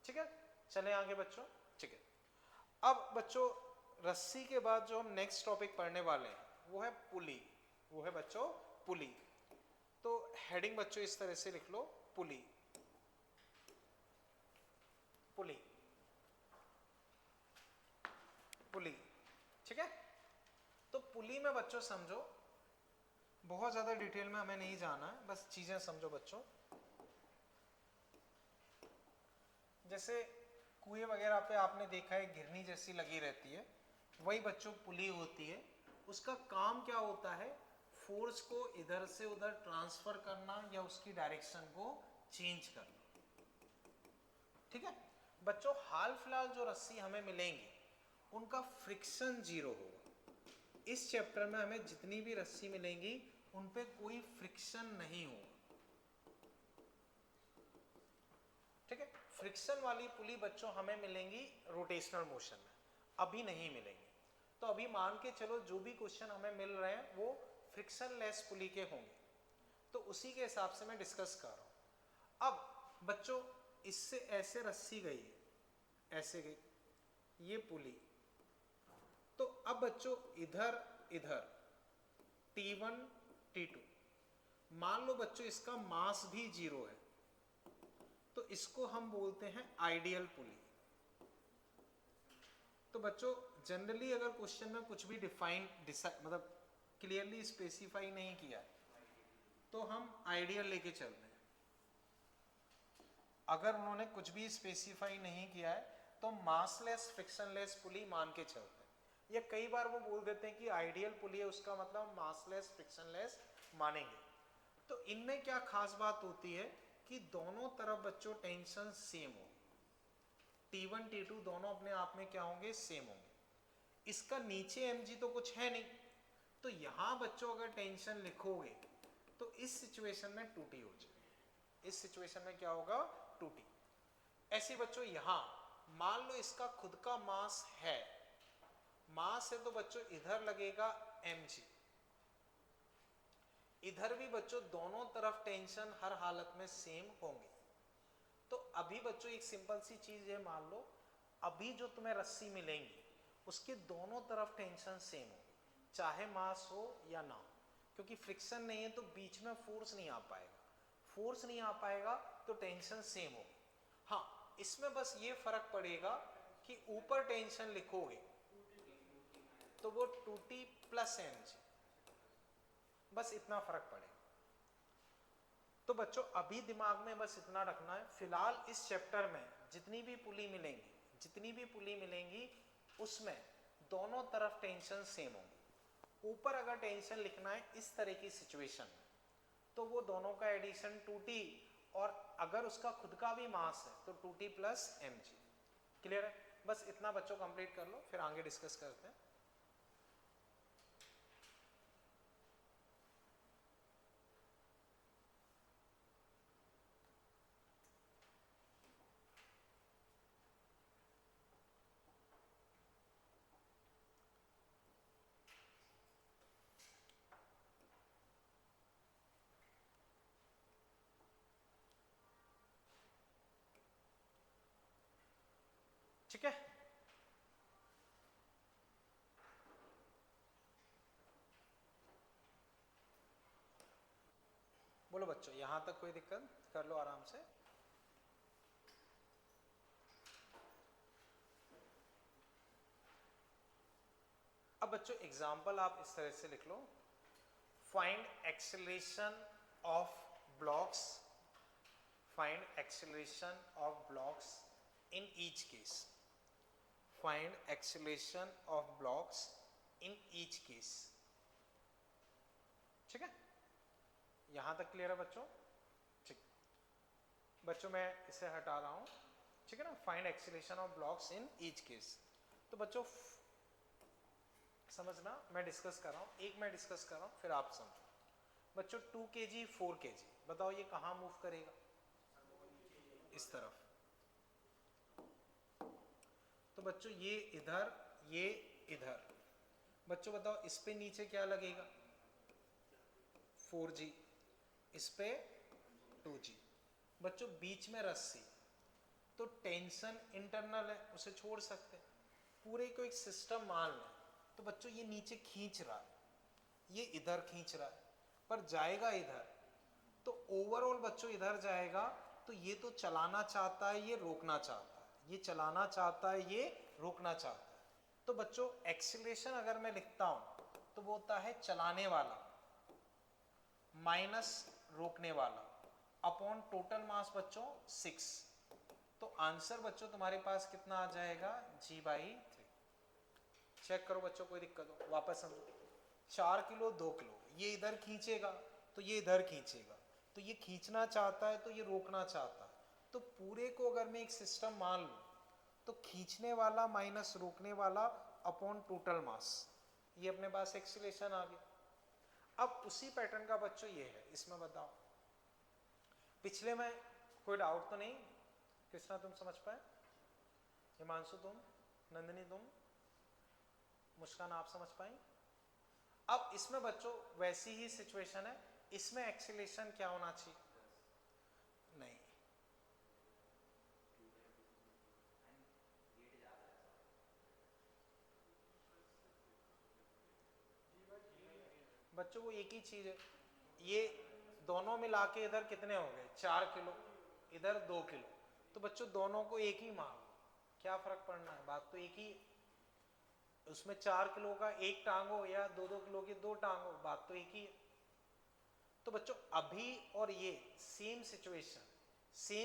ठीक है, चले आगे बच्चों। ठीक है, अब बच्चों रस्सी के बाद जो हम नेक्स्ट टॉपिक पढ़ने वाले हैं वो है पुली। वो है बच्चों पुली। तो हेडिंग बच्चों इस तरह से लिख लो, पुली। पुली, पुली। ठीक है, तो पुली में बच्चों समझो, बहुत ज्यादा डिटेल में हमें नहीं जाना है, बस चीजें समझो बच्चों। जैसे कुएं वगैरह पे आपने देखा है घिरनी जैसी लगी रहती है, वही बच्चों पुली होती है। उसका काम क्या होता है? फोर्स को इधर से उधर ट्रांसफर करना या उसकी डायरेक्शन को चेंज करना। ठीक है बच्चों, हाल फिलहाल जो रस्सी हमें मिलेंगी उनका फ्रिक्शन 0 होगा। इस चैप्टर में हमें जितनी भी रस्सी मिलेंगी उन पे कोई फ्रिक्शन नहीं होगा। ठीक है, फ्रिक्शन वाली पुली बच्चों हमें मिलेंगी रोटेशनल मोशन में, अभी नहीं मिलेंगी। तो अभी मान के चलो जो भी क्वेश्चन हमें मिल रहे हैं वो फ्रिक्शन लेस पुली के होंगे, तो उसी के हिसाब से मैं डिस्कस कर रहा हूं। अब बच्चों इससे ऐसे रस्सी गई, ऐसे गई ये पुली, तो अब बच्चों इधर इधर T1 T2, मान लो बच्चों इसका मास भी 0 है, तो इसको हम बोलते हैं आइडियल पुली। तो बच्चों जनरली अगर क्वेश्चन में कुछ भी मतलब क्लियरली स्पेसिफाई नहीं किया तो हम आइडियल लेके चलते हैं। अगर उन्होंने कुछ भी स्पेसिफाई नहीं किया है तो मासलेस फ्रिक्शनलेस पुली मान के चलते हैं। या कई बार वो बोल देते हैं कि आइडियल पुली है, उसका मतलब मासलेस फ्रिक्शनलेस मानेंगे। तो इनमें क्या खास बात होती है कि दोनों तरफ बच्चों टेंशन सेम हो, T1 T2 दोनों अपने आप में क्या होंगे? सेम होंगे। इसका नीचे mg तो कुछ है नहीं, तो यहां बच्चों अगर टेंशन लिखोगे तो इस सिचुएशन में 2T हो जाएगी। इस सिचुएशन में क्या होगा? 2T। ऐसे बच्चों यहां मान लो इसका खुद का मास है, मास है तो बच्चों इधर लगेगा mg, इधर भी बच्चों दोनों तरफ टेंशन हर हालत में सेम होंगे। तो अभी बच्चों एक सिंपल सी चीज है, मान लो अभी जो तुम्हें रस्सी मिलेंगी उसके दोनों तरफ टेंशन सेम हो, चाहे मास हो या ना हो, क्योंकि फ्रिक्शन नहीं है तो बीच में फोर्स नहीं आ पाएगा। फोर्स नहीं आ पाएगा तो टेंशन सेम हो। हाँ, इसमें बस ये फर्क पड़ेगा कि ऊपर टेंशन लिखोगे तो वो 2T प्लस mg, बस इतना फर्क पड़ेगा। तो बच्चों अभी दिमाग में बस इतना रखना है, फिलहाल इस चैप्टर में जितनी भी पुली मिलेंगी उसमें दोनों तरफ टेंशन सेम होंगी। ऊपर अगर टेंशन लिखना है इस तरह की सिचुएशन में, तो वो दोनों का एडिशन 2t, और अगर उसका खुद का भी मास है तो 2t प्लस mg। क्लियर है? बस इतना बच्चों कंप्लीट कर लो, फिर आगे डिस्कस करते हैं। ठीक है, बोलो बच्चों, यहां तक कोई दिक्कत? कर लो आराम से। अब बच्चों एग्जाम्पल आप इस तरह से लिख लो, find acceleration of blocks, find acceleration of blocks in each case, find acceleration of blocks in each case. ठीक है, यहां तक क्लियर है बच्चों? ठीक बच्चों, मैं इसे हटा रहा हूं, ठीक है ना। Find acceleration of blocks in each case. तो बच्चों समझना, मैं डिस्कस कर रहा हूं, एक मैं डिस्कस कर रहा हूं, फिर आप समझो। बच्चों 2 kg 4 kg, बताओ ये कहां मूव करेगा? इस तरफ। तो बच्चों ये इधर, ये इधर। बच्चों बताओ इस पे नीचे क्या लगेगा? 4g, इस पे 2g। बच्चों बीच में रस्सी, तो टेंशन इंटरनल है, उसे छोड़ सकते हैं। पूरे को एक सिस्टम मान लें, तो बच्चों ये नीचे खींच रहा है, ये इधर खींच रहा है, पर जाएगा इधर, तो ओवरऑल बच्चों इधर जाएगा। तो ये तो चलाना चाहता है, ये रोकना चाहता है, ये चलाना चाहता है, ये रोकना चाहता है। तो बच्चों एक्सीलरेशन अगर मैं लिखता हूं तो वो होता है चलाने वाला माइनस रोकने वाला अपॉन टोटल मास बच्चों 6। तो आंसर बच्चों तुम्हारे पास कितना आ जाएगा? g/3। चेक करो बच्चों, कोई दिक्कत हो वापस समझो। 4 किलो 2 किलो, ये इधर खींचेगा तो ये इधर खींचेगा, तो ये खींचना चाहता है तो ये रोकना चाहता है। तो पूरे को अगर मैं एक सिस्टम मान लूं, तो खींचने वाला माइनस रोकने वाला अपॉन टोटल मास, ये अपने पास एक्सीलरेशन आ गया। अब उसी पैटर्न का बच्चों ये है, इसमें बताओ पिछले में कोई डाउट तो नहीं? कृष्णा तुम समझ पाए? हिमांशु तुम? नंदिनी तुम? मुस्कान आप समझ पाई? अब इसमें बच्चों वैसी ही सिचुएशन है, इसमें एक्सीलरेशन क्या होना चाहिए? नहीं, बच्चों वो एक ही चीज है। ये दोनों मिला के इधर कितने हो गए? 4 किलो, इधर 2 किलो। तो बच्चों दोनों को एक ही मान, क्या फर्क पड़ना है? बात तो एक ही। उसमें 4 किलो का एक टांग हो या 2-2 किलो की 2 टांग हो, बात तो एक ही है। तो बच्चों अभी और ये सेम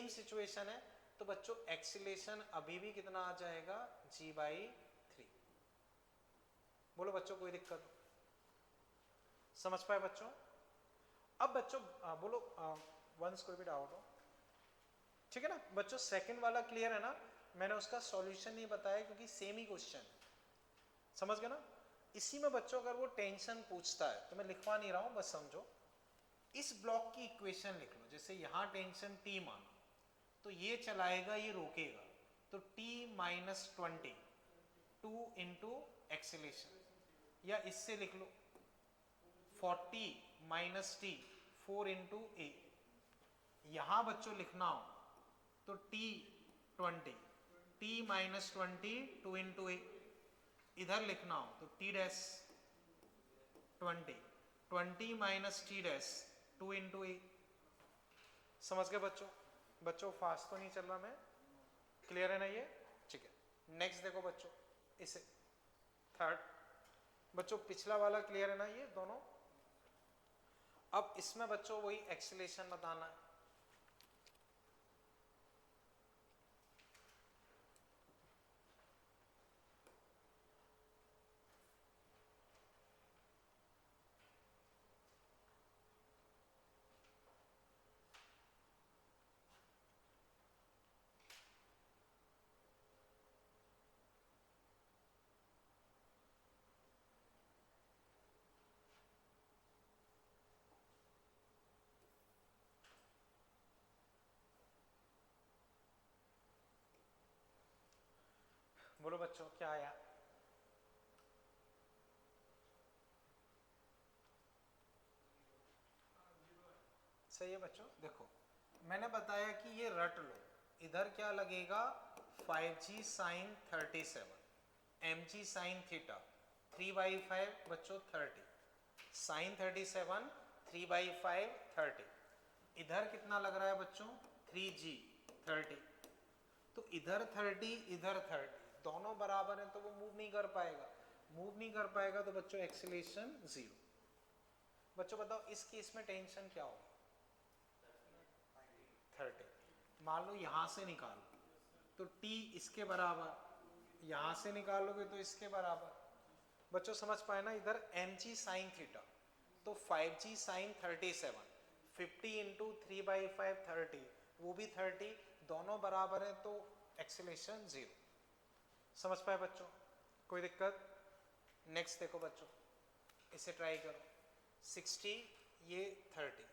सिचुएशन है, तो बच्चों एक्सीलरेशन अभी भी कितना आ जाएगा? g/3। बोलो बच्चों कोई दिक्कत हो? समझ पाए बच्चों? अब बच्चों बोलो वंस कोई भी डाउट हो? ठीक है ना बच्चों, सेकंड वाला क्लियर है ना? मैंने उसका सॉल्यूशन नहीं बताया क्योंकि सेम ही क्वेश्चन है, समझ गए ना? इसी में बच्चों अगर वो टेंशन पूछता है तो मैं लिखवा नहीं रहा हूं, बस समझो। इस ब्लॉक की इक्वेशन लिख लो, जैसे यहां टेंशन T मानो, तो ये चलाएगा, ये रोकेगा, तो T-20 2 इंटू एक्सीलरेशन, या इससे लिख लो 40 माइनस टी 4 इंटू ए। यहां बच्चों लिखना हो तो T-20 T-20 2 इंटू ए, इधर लिखना हो तो T-20 माइनस T-2 इंटू ए। समझ गए बच्चों? बच्चों फास्ट तो नहीं चल रहा मैं? क्लियर है ना ये? ठीक है, नेक्स्ट देखो बच्चों, इसे थर्ड बच्चों पिछला वाला क्लियर है ना ये दोनों? अब इसमें बच्चों वही एक्सीलरेशन बताना है। बोलो बच्चों क्या आया? सही है बच्चों। देखो मैंने बताया कि ये रट लो, इधर क्या लगेगा 5g sin 37, mg sin theta 3/5 बच्चों 30, sin 37 3/5 30, इधर कितना लग रहा है बच्चों 3g 30, तो इधर 30 इधर 30 दोनों बराबर हैं तो वो मूव नहीं कर पाएगा, मूव नहीं कर पाएगा तो बच्चों एक्सीलरेशन 0। बच्चों बताओ इस केस में टेंशन क्या होगा? 30। मान लो यहां से निकालो तो t इसके बराबर, यहां से निकालोगे तो इसके बराबर। बच्चों समझ पाए ना? इधर mg sin थीटा तो 5g sin 37, 50 इंटू 3/5 30, वो भी 30, दोनों बराबर है तो एक्सीलरेशन 0। समझ पाए बच्चों? कोई दिक्कत? नेक्स्ट देखो बच्चों, इसे ट्राई करो 60 ये 30,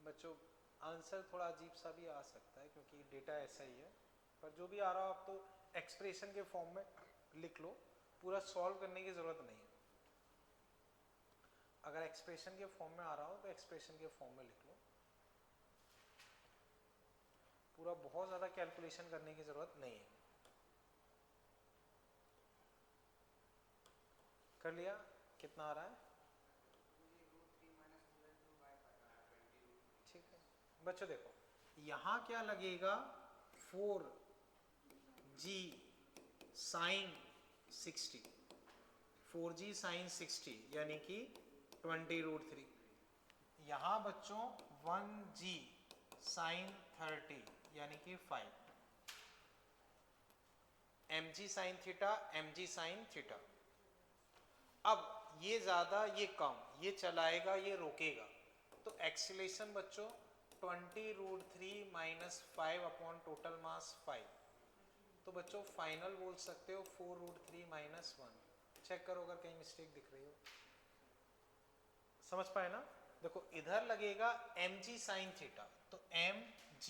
बच्चों आंसर थोड़ा अजीब सा भी आ सकता है क्योंकि डेटा ऐसा ही है, पर जो भी आ रहा हो आप तो एक्सप्रेशन के फॉर्म में लिख लो, पूरा सॉल्व करने की जरूरत नहीं है। अगर एक्सप्रेशन के फॉर्म में आ रहा हो तो एक्सप्रेशन के फॉर्म में लिख लो, पूरा बहुत ज्यादा कैलकुलेशन करने की जरूरत नहीं है। कर लिया? कितना आ रहा है? ठीक है बच्चों देखो यहां क्या लगेगा 4g sin 60, 4g sin 60 यानी कि 20√3, यहां बच्चों 1g sin 30 यानी कि 5, mg sin theta mg sin theta. अब ये ज्यादा ये कम, ये चलाएगा ये रोकेगा, तो एक्सीलरेशन बच्चों 20√3 माइनस 5 अपॉन टोटल मास 5, तो बच्चों फाइनल बोल सकते हो 4√3 माइनस 1। चेक करो अगर कहीं मिस्टेक दिख रही हो। समझ पाए ना? देखो इधर लगेगा mg sin थीटा तो mg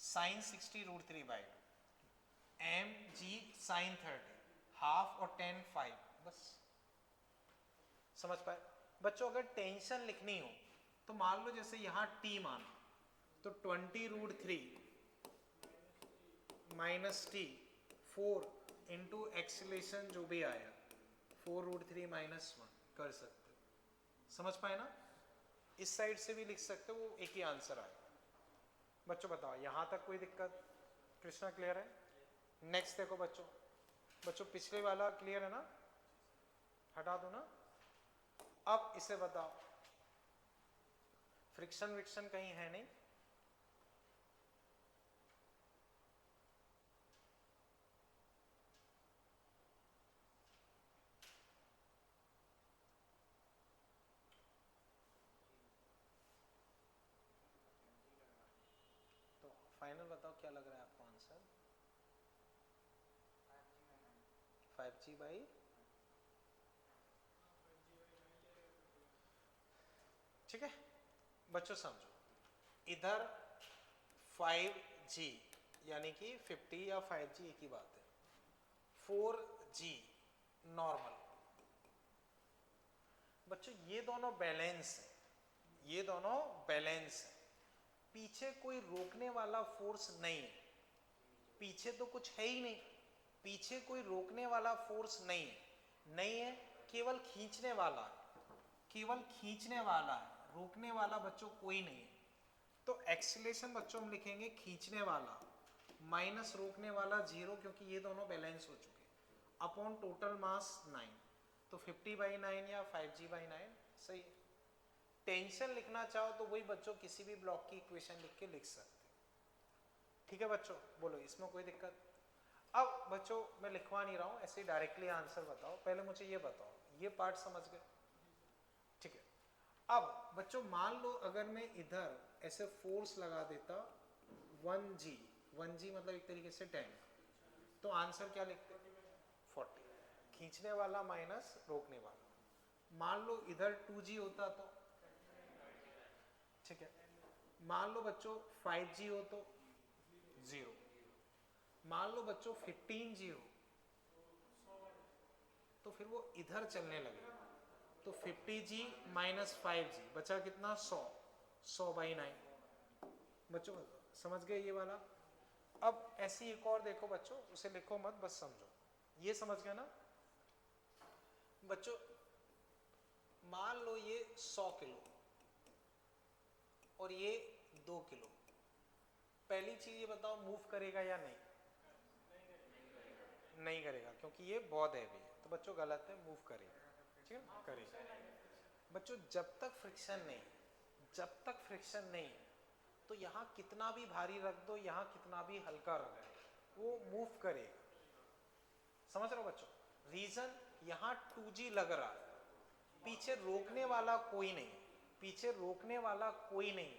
sin 60√3/2, mg sin 30 half और 10 5, बस। समझ पाए बच्चों? अगर टेंशन लिखनी हो तो मान लो जैसे यहां t माना तो 20√3 माइनस t 4 इंटू एक्सीलरेशन जो भी आया 4√3 माइनस 1 कर सकते हो। समझ पाए ना? इस साइड से भी लिख सकते हो, वो एक ही आंसर आएगा। बच्चों बताओ यहां तक कोई दिक्कत? कृष्णा क्लियर है? नेक्स्ट देखो बच्चों, बच्चों पिछले वाला क्लियर है ना? हटा दो ना। अब इसे बताओ फ्रिक्शन विक्शन कहीं है नहीं? तो फाइनल बताओ क्या लग रहा है आपको आंसर? 5g/, ठीक है बच्चों समझो, इधर 5g यानी कि 50 या 5g एक ही बात है, 4g नॉर्मल। बच्चों ये दोनों बैलेंस है, ये दोनों बैलेंस है, पीछे कोई रोकने वाला फोर्स नहीं है, पीछे तो कुछ है ही नहीं, पीछे कोई रोकने वाला फोर्स नहीं है, नहीं है, केवल खींचने वाला है, केवल खींचने वाला है, रोकने वाला बच्चों कोई नहीं है। तो एक्सीलरेशन बच्चों हम लिखेंगे खींचने वाला माइनस रोकने वाला 0, क्योंकि ये दोनों बैलेंस हो चुके, अपॉन टोटल मास 9, तो 50/9 या 5g/9 सही है। टेंशन लिखना चाहो तो वही बच्चों किसी भी ब्लॉक की इक्वेशन लिख के लिख सकते। ठीक है बच्चों, बोलो इसमें कोई दिक्कत? अब बच्चों मैं लिखवा नहीं रहा हूं, ऐसे ही डायरेक्टली आंसर बताओ। पहले मुझे ये बताओ, ये पार्ट समझ गए? ठीक है। अब बच्चों मान लो अगर मैं इधर ऐसे फोर्स लगा देता 1G, 1G मतलब एक तरीके से 10, तो आंसर क्या लिखते? 40। खींचने वाला माइनस रोकने वाला। मान लो इधर 2G होता तो, ठीक है। मान लो बच्चों 5G हो तो 0। मान लो बच्चों 15G हो तो फिर वो इधर चलने लगेगा, तो 50G माइनस 5G बचा कितना? 100। 100/9। बच्चों समझ गए ये वाला? अब ऐसी एक और देखो बच्चों, उसे लिखो मत, बस समझो। ये समझ गए ना बच्चों? मान लो ये 100 किलो और ये 2 किलो। पहली चीज ये बताओ, मूव करेगा या नहीं? नहीं करेगा, क्योंकि ये बहुत हैवी है। तो बच्चों गलत है, मूव करेगा। ठीक है, करेगा। बच्चों जब तक फ्रिक्शन नहीं, जब तक फ्रिक्शन नहीं, तो यहाँ कितना भी भारी रख दो, यहाँ कितना भी हल्का रख दो, वो मूव करेगा। समझ रहे हो बच्चों? रीजन, यहाँ 2G लग रहा है, पीछे रोकने वाला कोई नहीं, पीछे रोकने वाला कोई नहीं।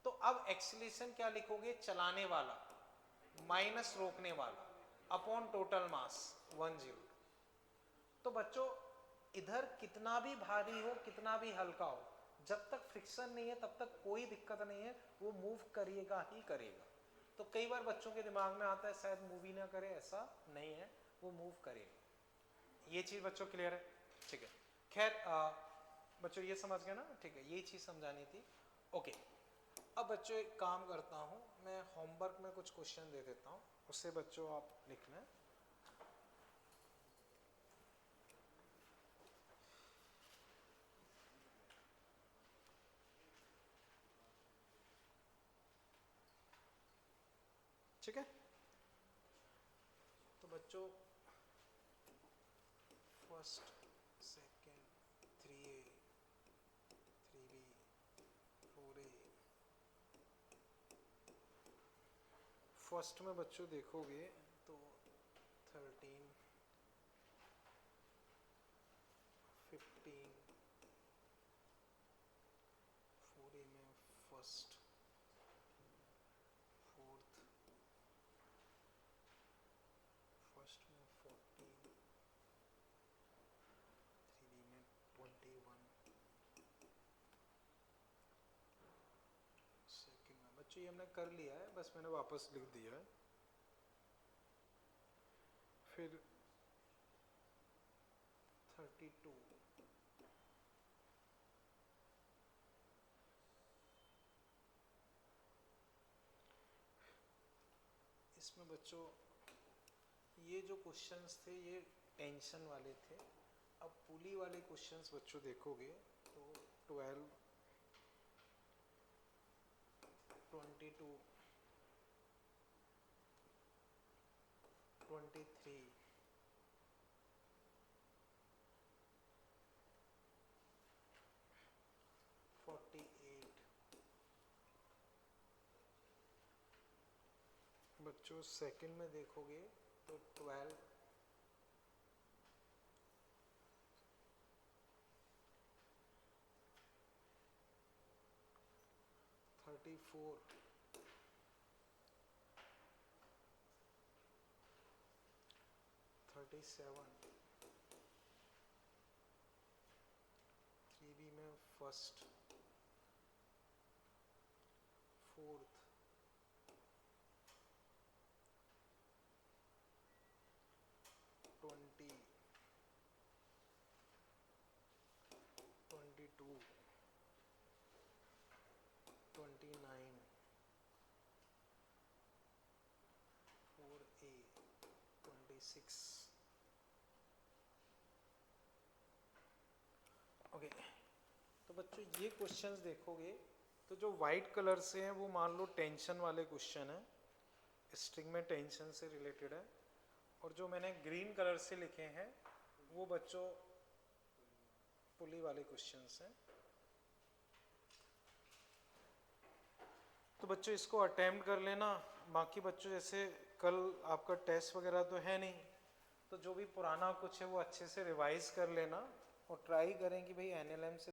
तो अब एक्सीलरेशन क्या लिखोगे? चलाने वाला माइनस रोकने वाला अपॉन टोटल मास 10। तो बच्चों इधर कितना भी भारी हो, कितना भी हल्का हो, जब तक फ्रिक्शन नहीं है तब तक कोई दिक्कत नहीं है, वो मूव करेगा ही करेगा। तो कई बार बच्चों के दिमाग में आता है शायद मूव ही ना करे, ऐसा नहीं है, वो मूव करेगा। ये चीज बच्चों क्लियर है? ठीक है। खैर बच्चों ये समझ गए ना? ठीक है, यही चीज समझानी थी। ओके, अब बच्चों एक काम करता हूँ, मैं होमवर्क में कुछ क्वेश्चन दे देता हूँ, उससे बच्चों आप लिखना है। ठीक है, तो बच्चों first, second, 3A, 3B, 4A। First में बच्चों देखोगे तो 13, 15, 4A में फर्स्ट, फोर्थ, फर्स्ट में 14, 3B में 21, सेकंड में बच्चों ये हमने कर लिया है, बस मैंने वापस लिख दिया है। फिर 32, इसमें बच्चों ये जो क्वेश्चंस थे ये टेंशन वाले थे। अब पुली वाले क्वेश्चंस बच्चों देखोगे तो 12, 22, 23, 48 बच्चों सेकंड में देखोगे तो 12, 34, 37, 3B में फर्स्ट, फोर्थ, 20, 22, 29, 4A, 26। ओके, तो बच्चों ये क्वेश्चंस देखोगे तो जो वाइट कलर से हैं वो मान लो टेंशन वाले क्वेश्चन है, स्ट्रिंग में टेंशन से रिलेटेड है, और जो मैंने ग्रीन कलर से लिखे हैं वो बच्चों पुली वाले क्वेश्चंस हैं। तो बच्चों इसको अटेम्प्ट कर लेना, बाकी बच्चों जैसे कल आपका टेस्ट वगैरह तो है नहीं, तो जो भी पुराना कुछ है वो अच्छे से रिवाइज कर लेना और ट्राई करें कि भाई एनएलएम से